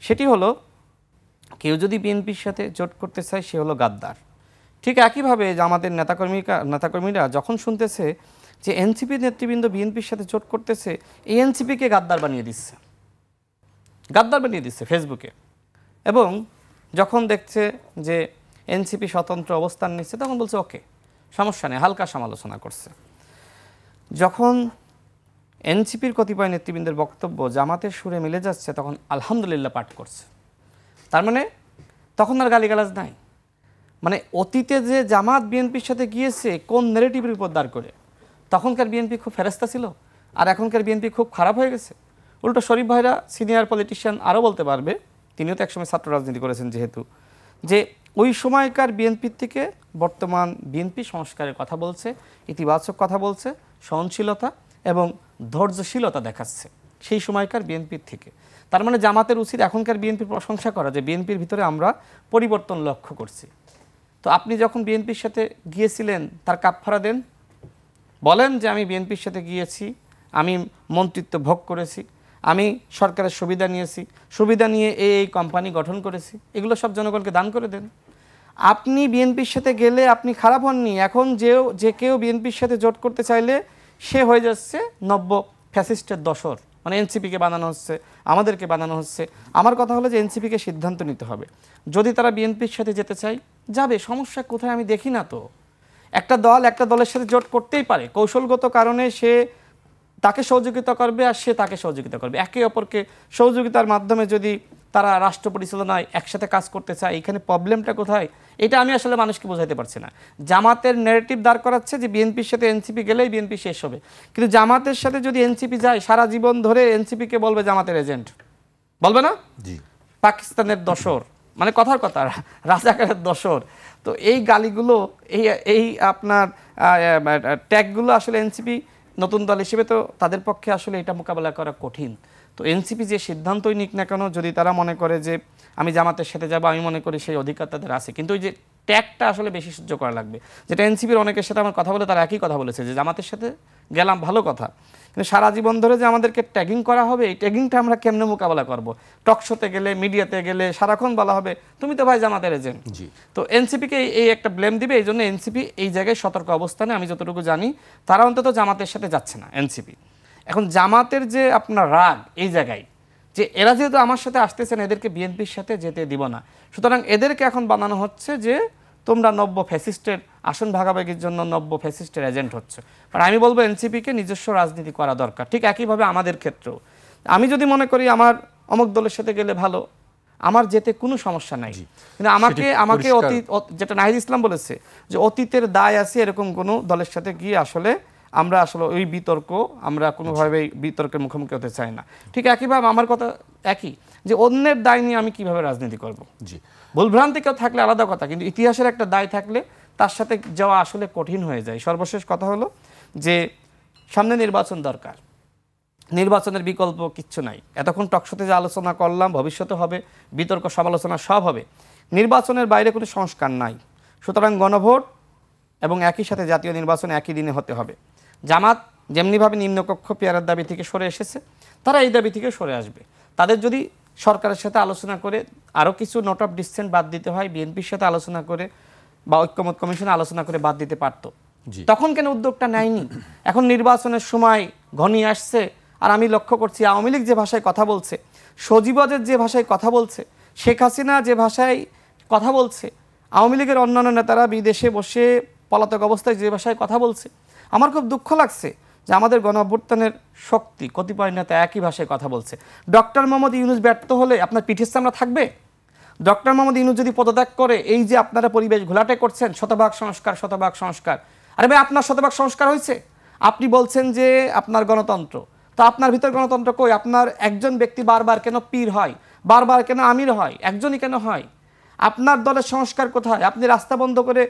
সেটি হলো কেউ যদি বিএনপির সাথে জোট করতে চায় সে হলো গাদ্দার। ঠিক একইভাবে জামাতের নেতাকর্মীরা যখন শুনতেছে যে এনসিপি নেতৃবৃন্দ বিএনপির সাথে জোট করতেছে, এই এনসিপিকে গাদ্দার বানিয়ে দিচ্ছে ফেসবুকে। এবং যখন দেখছে যে এনসিপি স্বতন্ত্র অবস্থান নিচ্ছে, তখন বলছে ওকে সমস্যা নেই, হালকা সমালোচনা করছে। যখন এনসিপির কতিপয় নেতৃবৃন্দের বক্তব্য জামাতের সুরে মিলে যাচ্ছে, তখন আলহামদুলিল্লাহ পাঠ করছে। তার মানে তখন আর গালিগালাজ নাই। মানে অতীতে যে জামাত বিএনপির সাথে গিয়েছে কোন নেগেটিভের উপর দাঁড় করে, তখনকার বিএনপি খুব ফেরেস্তা ছিল, আর এখনকার বিএনপি খুব খারাপ হয়ে গেছে? উল্টো শরীফ ভাইরা সিনিয়র পলিটিশিয়ান আরও বলতে পারবে, তিনিও তো একসময় ছাত্র রাজনীতি করেছেন যেহেতু, যে ওই সময়কার বিএনপির থেকে বর্তমান বিএনপি সংস্কারের কথা বলছে, ইতিবাচক কথা বলছে, সহনশীলতা এবং ধৈর্যশীলতা দেখাচ্ছে সেই সময়কার বিএনপির থেকে। তার মানে জামাতের উচিত এখনকার বিএনপির প্রশংসা করা যে বিএনপির ভিতরে আমরা পরিবর্তন লক্ষ্য করছি। তো আপনি যখন বিএনপির সাথে গিয়েছিলেন তার কাফফারা দেন, বলেন যে আমি বিএনপির সাথে গিয়েছি, আমি মন্ত্রিত্ব ভোগ করেছি, আমি সরকারের সুবিধা নিয়েছি, সুবিধা নিয়ে এই কোম্পানি গঠন করেছি, এগুলো সব জনগণকে দান করে দেন। আপনি বিএনপির সাথে গেলে আপনি খারাপ হননি, এখন যে কেউ বিএনপির সাথে জোট করতে চাইলে সে হয়ে যাচ্ছে নব্য ফ্যাসিস্টের দশর, মানে এনসিপিকে বানানো হচ্ছে, আমাদেরকে বানানো হচ্ছে। আমার কথা হলো যে এনসিপিকে সিদ্ধান্ত নিতে হবে, যদি তারা বিএনপির সাথে যেতে চায় যাবে, সমস্যা কোথায় আমি দেখি না তো। একটা দলের সাথে জোট করতেই পারে, কৌশলগত কারণে সে তাকে সহযোগিতা করবে আর সে তাকে সহযোগিতা করবে, একে অপরকে সহযোগিতার মাধ্যমে যদি তারা রাষ্ট্র পরিচালনায় একসাথে কাজ করতে চায়, এখানে প্রবলেমটা কোথায় এটা আমি আসলে মানুষকে বোঝাইতে পারছি না। জামাতের ন্যারেটিভ দাঁড় করাচ্ছে যে বিএনপির সাথে এনসিপি গেলেই বিএনপি শেষ হবে, কিন্তু জামাতের সাথে যদি এনসিপি যায় সারা জীবন ধরে এনসিপিকে বলবে জামাতের এজেন্ট, বলবে না? জি, পাকিস্তানের দশর, মানে কথার কথা রাজাকারের দশর। তো এই গালিগুলো, এই আপনার ট্যাগগুলো আসলে এনসিপি নতুন দল হিসেবে তো তাদের পক্ষে আসলে এটা মোকাবেলা করা কঠিন। তো এনসিপি যে সিদ্ধান্তই নিক না কেন, যদি তারা মনে করে যে আমি জামাতের সাথে যাব, আমি মনে করি সেই অধিকার তাদের আছে, কিন্তু ওই যে ট্যাগটা আসলে বেশি সহ্য করা লাগবে। যেটা এনসিপির অনেকের সাথে আমার কথা বলে তারা একই কথা বলেছে যে জামাতের সাথে গেলাম ভালো কথা, কিন্তু সারা জীবন ধরে যে আমাদেরকে ট্যাগিং করা হবে, এই ট্যাগিংটা আমরা কেমনে মোকাবেলা করব? টকশোতে গেলে, মিডিয়াতে গেলে সারাক্ষণ বলা হবে তুমি তো ভাই জামাতের এজেন্ট। তো এনসিপিকে এই একটা ব্লেম দিবে, এই জন্য এনসিপি এই জায়গায় সতর্ক অবস্থানে, আমি যতটুকু জানি তারা অন্তত জামাতের সাথে যাচ্ছে না এনসিপি। এখন জামাতের যে আপনার রাগ এই জায়গায়, যে এরা যেহেতু আমার সাথে আসতেছেন, এদেরকে বিএনপির সাথে যেতে দিব না, সুতরাং এদেরকে এখন বানানো হচ্ছে যে তোমরা নব্য ফ্যাসিস্টের আসন ভাগাভাগির জন্য নব্য ফ্যাসিস্টের এজেন্ট হচ্ছে। আর আমি বলবো এনসিপিকে নিজস্ব রাজনীতি করা দরকার, ঠিক একইভাবে আমাদের ক্ষেত্রেও। আমি যদি মনে করি আমার অমুক দলের সাথে গেলে ভালো, আমার যেতে কোনো সমস্যা নাই, কিন্তু আমাকে যেটা নাহিদ ইসলাম বলেছে যে অতীতের দায় আছে, এরকম কোনো দলের সাথে গিয়ে আসলে আমরা ওই বিতর্ক, আমরা কোনোভাবেই বিতর্কের মুখোমুখি হতে চাই না। ঠিক একইভাবে আমার কথা একই, যে অন্যের দায় নিয়ে আমি কিভাবে রাজনীতি করব। জি, ভুলভ্রান্তি কেউ থাকলে আলাদা কথা, কিন্তু ইতিহাসের একটা দায় থাকলে তার সাথে যাওয়া আসলে কঠিন হয়ে যায়। সর্বশেষ কথা হলো যে সামনে নির্বাচন দরকার, নির্বাচনের বিকল্প কিচ্ছু নাই। এতক্ষণ টকশোতে যে আলোচনা করলাম, ভবিষ্যতে হবে, বিতর্ক সমালোচনা সব হবে, নির্বাচনের বাইরে কোনো সংস্কার নাই। সুতরাং গণভোট এবং একই সাথে জাতীয় নির্বাচন একই দিনে হতে হবে। জামাত যেমনিভাবে নিম্নকক্ষ পেয়ারের দাবি থেকে সরে এসেছে, তারা এই দাবি থেকে সরে আসবে। তাদের যদি সরকারের সাথে আলোচনা করে আরও কিছু নোট অফ ডিসেন্ট বাদ দিতে হয়, বিএনপির সাথে আলোচনা করে বা ঐক্যমত কমিশনে আলোচনা করে বাদ দিতে পারত, তখন কেন উদ্যোগটা নেয়নি? এখন নির্বাচনের সময় ঘনিয়ে আসছে, আর আমি লক্ষ্য করছি আওয়ামী লীগ যে ভাষায় কথা বলছে, সজীবদের যে ভাষায় কথা বলছে, শেখ হাসিনা যে ভাষায় কথা বলছে, আওয়ামী লীগের অন্যান্য নেতারা বিদেশে বসে পলাতক অবস্থায় যে ভাষায় কথা বলছে, আমার খুব দুঃখ লাগছে যে আমাদের গণঅভ্যুত্থানের শক্তি কতিপয় নেতা একই ভাষায় কথা বলছে। ডক্টর মোহাম্মদ ইউনূস ব্যর্থ হলে আপনার পিঠের সামনে থাকবে? ডক্টর মোহাম্মদ ইউনূস যদি পদত্যাগ করে, এই যে আপনারা পরিবেশ ঘোলাটে করছেন, শতভাগ সংস্কার, শতভাগ সংস্কার, আরে ভাই আপনার শতভাগ সংস্কার হয়েছে? আপনি বলছেন যে আপনার গণতন্ত্র, তো আপনার ভিতর গণতন্ত্র কই? আপনার একজন ব্যক্তি বারবার কেন পীর হয়, বারবার কেন আমির হয়, একজনই কেন হয়? আপনার দলের সংস্কার কোথায়? আপনি রাস্তা বন্ধ করে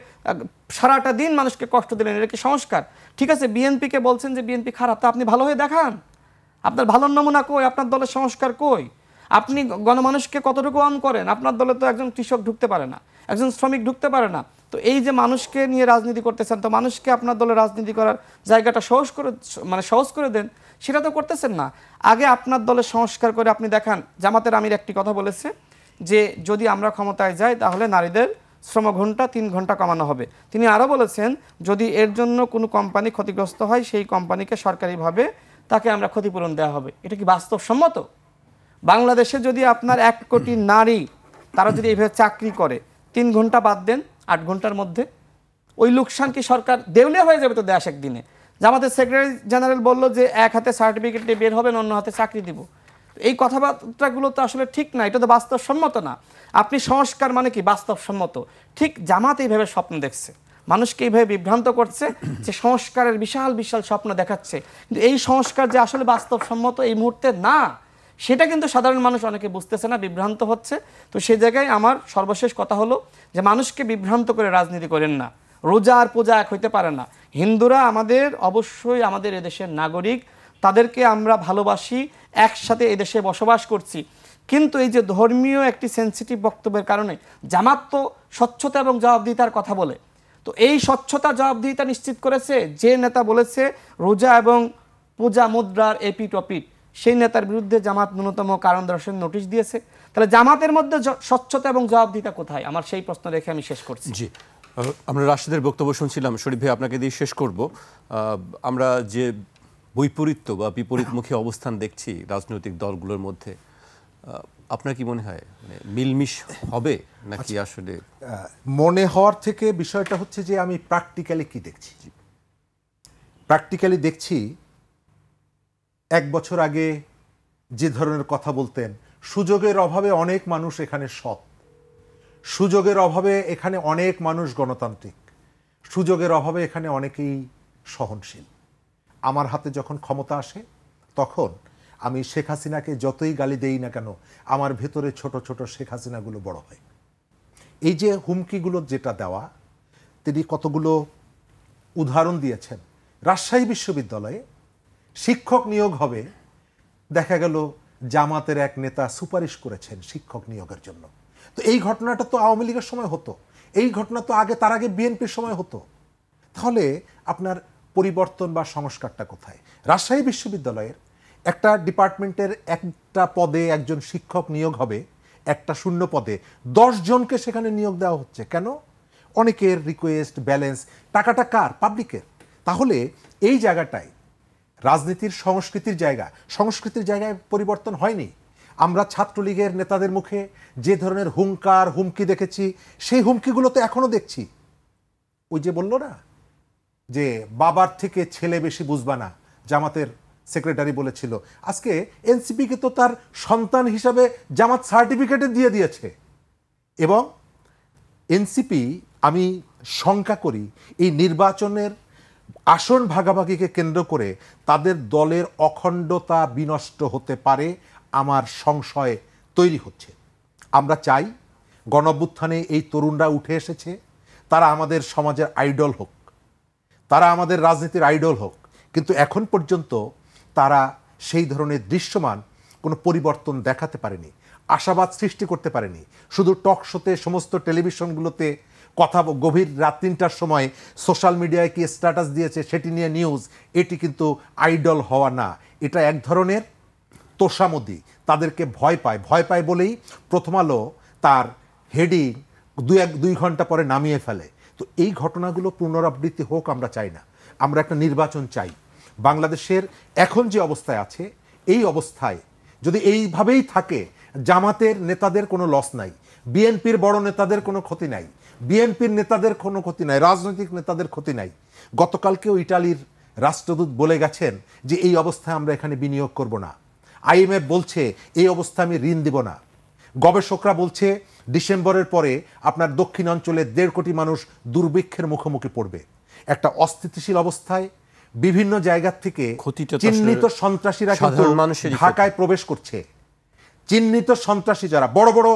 সারাটা দিন মানুষকে কষ্ট দিলেন, এটা কি সংস্কার? ঠিক আছে, বিএনপিকে বলছেন যে বিএনপি খারাপ, তা আপনি ভালো হয়ে দেখান, আপনার ভালো নমুনা কই? আপনার দলের সংস্কার কই? আপনি গণমানুষকে কতটুকু অন করেন? আপনার দলে তো একজন কৃষক ঢুকতে পারে না, একজন শ্রমিক ঢুকতে পারে না। তো এই যে মানুষকে নিয়ে রাজনীতি করতেছেন, তো মানুষকে আপনার দলে রাজনীতি করার জায়গাটা সহজ করে দেন, সেটা তো করতেছেন না। আগে আপনার দলের সংস্কার করে আপনি দেখান। জামাতের আমির একটি কথা বলেছে যে যদি আমরা ক্ষমতায় যাই তাহলে নারীদের শ্রমঘণ্টা 3 ঘন্টা কমানো হবে। তিনি আরও বলেছেন যদি এর জন্য কোনো কোম্পানি ক্ষতিগ্রস্ত হয়, সেই কোম্পানিকে সরকারিভাবে তাকে আমরা ক্ষতিপূরণ দেওয়া হবে। এটা কি বাস্তবসম্মত? বাংলাদেশে যদি আপনার 1 কোটি নারী তারা যদি এইভাবে চাকরি করে, 3 ঘন্টা বাদ দেন, 8 ঘন্টার মধ্যে ওই লোকসান কি সরকার দেউলিয়া হয়ে যাবে তো দেশ একদিনে? জামাতের সেক্রেটারি জেনারেল বলল যে এক হাতে সার্টিফিকেট নিয়ে বের হবেন, অন্য হাতে চাকরি দিব। এই কথাবার্তাগুলো তো আসলে ঠিক না, এটা তো বাস্তবসম্মত না। আপনি সংস্কার মানে কি বাস্তবসম্মত? ঠিক জামাত এইভাবে স্বপ্ন দেখছে, মানুষকে এইভাবে বিভ্রান্ত করছে যে সংস্কারের বিশাল বিশাল স্বপ্ন দেখাচ্ছে, কিন্তু এই সংস্কার যে আসলে বাস্তবসম্মত এই মুহূর্তে না, সেটা কিন্তু সাধারণ মানুষ অনেকে বুঝতেছে না, বিভ্রান্ত হচ্ছে। তো সেই জায়গায় আমার সর্বশেষ কথা হলো যে মানুষকে বিভ্রান্ত করে রাজনীতি করেন না। রোজা আর পূজা এক হইতে পারে না। হিন্দুরা আমাদের অবশ্যই আমাদের এদেশের নাগরিক, তাদেরকে আমরা ভালোবাসি, একসাথে এদেশে বসবাস করছি। কিন্তু এই যে ধর্মীয় একটি সেন্সিটিভ বক্তব্যের কারণে জামাত তো স্বচ্ছতা এবং জবাবদিহিতার কথা বলে, তো এই স্বচ্ছতা জবাবদিহিতা নিশ্চিত করেছে যে নেতা বলেছে রোজা এবং পূজা মুদ্রার এপিট ওপিট, সেই নেতার বিরুদ্ধে জামাত ন্যূনতম কারণ দর্শানোর নোটিশ দিয়েছে। তাহলে জামাতের মধ্যে স্বচ্ছতা এবং জবাবদিহিতা কোথায়? আমার সেই প্রশ্ন রেখে আমি শেষ করছি। জি, আমরা রাশেদের বক্তব্য শুনছিলাম। শরীফ ভাই, আপনাকে দিয়ে শেষ করব। আমরা যে বৈপরীত্য বা বিপরীতমুখী অবস্থান দেখছি রাজনৈতিক দলগুলোর মধ্যে, আপনার কি মনে হয় মানে মিলমিশ হবে নাকি? আসলে মনে হওয়ার থেকে বিষয়টা হচ্ছে যে আমি প্র্যাকটিক্যালি কি দেখছি। প্র্যাকটিক্যালি দেখছি 1 বছর আগে যে ধরনের কথা বলতেন, সুযোগের অভাবে অনেক মানুষ এখানে সৎ, সুযোগের অভাবে এখানে অনেক মানুষ গণতান্ত্রিক, সুযোগের অভাবে এখানে অনেকেই সহনশীল। আমার হাতে যখন ক্ষমতা আসে তখন আমি শেখ হাসিনাকে যতই গালি দেই না কেন, আমার ভেতরে ছোট ছোট শেখ হাসিনাগুলো বড় হয়। এই যে হুমকিগুলো যেটা দেওয়া, তিনি কতগুলো উদাহরণ দিয়েছেন। রাজশাহী বিশ্ববিদ্যালয়ে শিক্ষক নিয়োগ হবে, দেখা গেল জামাতের এক নেতা সুপারিশ করেছেন শিক্ষক নিয়োগের জন্য। তো এই ঘটনাটা তো আওয়ামী লীগের সময় হতো, এই ঘটনা তো তার আগে বিএনপির সময় হতো। তাহলে আপনার পরিবর্তন বা সংস্কারটা কোথায়? রাজশাহী বিশ্ববিদ্যালয়ের একটা ডিপার্টমেন্টের একটা পদে একজন শিক্ষক নিয়োগ হবে, একটা শূন্য পদে 10 জনকে সেখানে নিয়োগ দেওয়া হচ্ছে। কেন? অনেকের রিকোয়েস্ট, ব্যালেন্স, টাকাটা কার? পাবলিকের। তাহলে এই জায়গাটায় রাজনীতির সংস্কৃতির জায়গায় পরিবর্তন হয়নি। আমরা ছাত্রলীগের নেতাদের মুখে যে ধরনের হুমকি দেখেছি, সেই হুমকিগুলো তো এখনো দেখছি। ওই যে বলল না যে বাবার থেকে ছেলে বেশি বুঝবা না, জামাতের সেক্রেটারি বলেছিল। আজকে এনসিপিকে তো তার সন্তান হিসাবে জামাত সার্টিফিকেটে দিয়ে দিয়েছে। এবং এনসিপি, আমি শঙ্কা করি এই নির্বাচনের আসন ভাগাভাগিকে কেন্দ্র করে তাদের দলের অখণ্ডতা বিনষ্ট হতে পারে, আমার সংশয় তৈরি হচ্ছে। আমরা চাই গণঅভ্যুত্থানে এই তরুণরা উঠে এসেছে, তারা আমাদের সমাজের আইডল হোক, তারা আমাদের রাজনীতির আইডল হোক, কিন্তু এখন পর্যন্ত তারা সেই ধরনের দৃশ্যমান কোনো পরিবর্তন দেখাতে পারেনি, আশাবাদ সৃষ্টি করতে পারেনি। শুধু টক শোতে, সমস্ত টেলিভিশনগুলোতে কথা, গভীর রাত 3টার সময় সোশ্যাল মিডিয়ায় কি স্ট্যাটাস দিয়েছে সেটি নিয়ে নিউজ, এটি কিন্তু আইডল হওয়া না, এটা এক ধরনের তোষামদি। তাদেরকে ভয় পায় বলেই প্রথম আলো তার হেডিং 2 ঘন্টা পরে নামিয়ে ফেলে। তো এই ঘটনাগুলো পুনরাবৃত্তি হোক আমরা চাই না। আমরা একটা নির্বাচন চাই। বাংলাদেশের এখন যে অবস্থায় আছে, এই অবস্থায় যদি এইভাবেই থাকে, জামাতের নেতাদের কোনো লস নাই, বিএনপির বড় নেতাদের কোনো ক্ষতি নাই, বিএনপির নেতাদের কোনো ক্ষতি নাই, রাজনৈতিক নেতাদের ক্ষতি নাই। গতকালকেও ইটালির রাষ্ট্রদূত বলে গেছেন যে এই অবস্থায় আমরা এখানে বিনিয়োগ করব না। IMF বলছে এই অবস্থায় আমি ঋণ দিব না। গবেষকরা বলছে ডিসেম্বরের পরে আপনার দক্ষিণাঞ্চলে 1.5 কোটি মানুষ দুর্ভিক্ষের মুখোমুখি পড়বে। একটা অস্থিতিশীল অবস্থায় বিভিন্ন জায়গা থেকে চিহ্নিত সন্ত্রাসীরা কিন্তু ঢাকায় প্রবেশ করছে। চিহ্নিত সন্ত্রাসী যারা, বড় বড়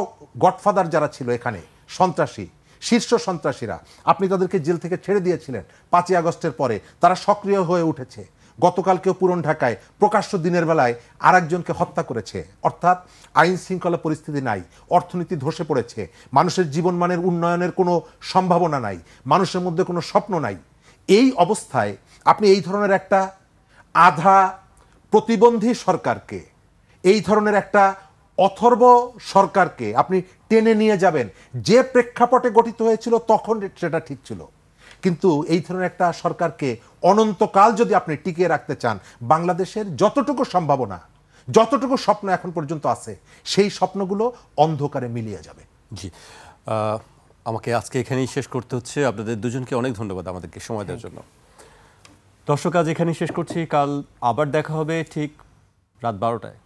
গডফাদার যারা ছিল এখানে, সন্ত্রাসী, শীর্ষ সন্ত্রাসীরা, আপনি তাদেরকে জেল থেকে ছেড়ে দিয়েছিলেন 5ই আগস্টের পরে, তারা সক্রিয় হয়ে উঠেছে। গতকালকেও পুরন ঢাকায় প্রকাশ্য দিনের বেলায় আরেকজনকে হত্যা করেছে। অর্থাৎ আইন শৃঙ্খলা পরিস্থিতি নাই, অর্থনীতি ধসে পড়েছে, মানুষের জীবনমানের উন্নয়নের কোনো সম্ভাবনা নাই, মানুষের মধ্যে কোনো স্বপ্ন নাই। এই অবস্থায় আপনি এই ধরনের একটা আধা প্রতিবন্ধী সরকারকে, এই ধরনের একটা অথর্ব সরকারকে আপনি টেনে নিয়ে যাবেন। যে প্রেক্ষাপটে গঠিত হয়েছিল তখন সেটা ঠিক ছিল, কিন্তু এই ধরনের একটা সরকারকে অনন্তকাল যদি আপনি টিকিয়ে রাখতে চান, বাংলাদেশের যতটুকু সম্ভাবনা, যতটুকু স্বপ্ন এখন পর্যন্ত আছে, সেই স্বপ্নগুলো অন্ধকারে মিলিয়ে যাবে। জি, আমাকে আজকে এখানেই শেষ করতে হচ্ছে। আপনাদের দুজনকে অনেক ধন্যবাদ আমাদেরকে সময় দেওয়ার জন্য। দর্শক, আজ এখানেই শেষ করছি। কাল আবার দেখা হবে ঠিক রাত 12টায়।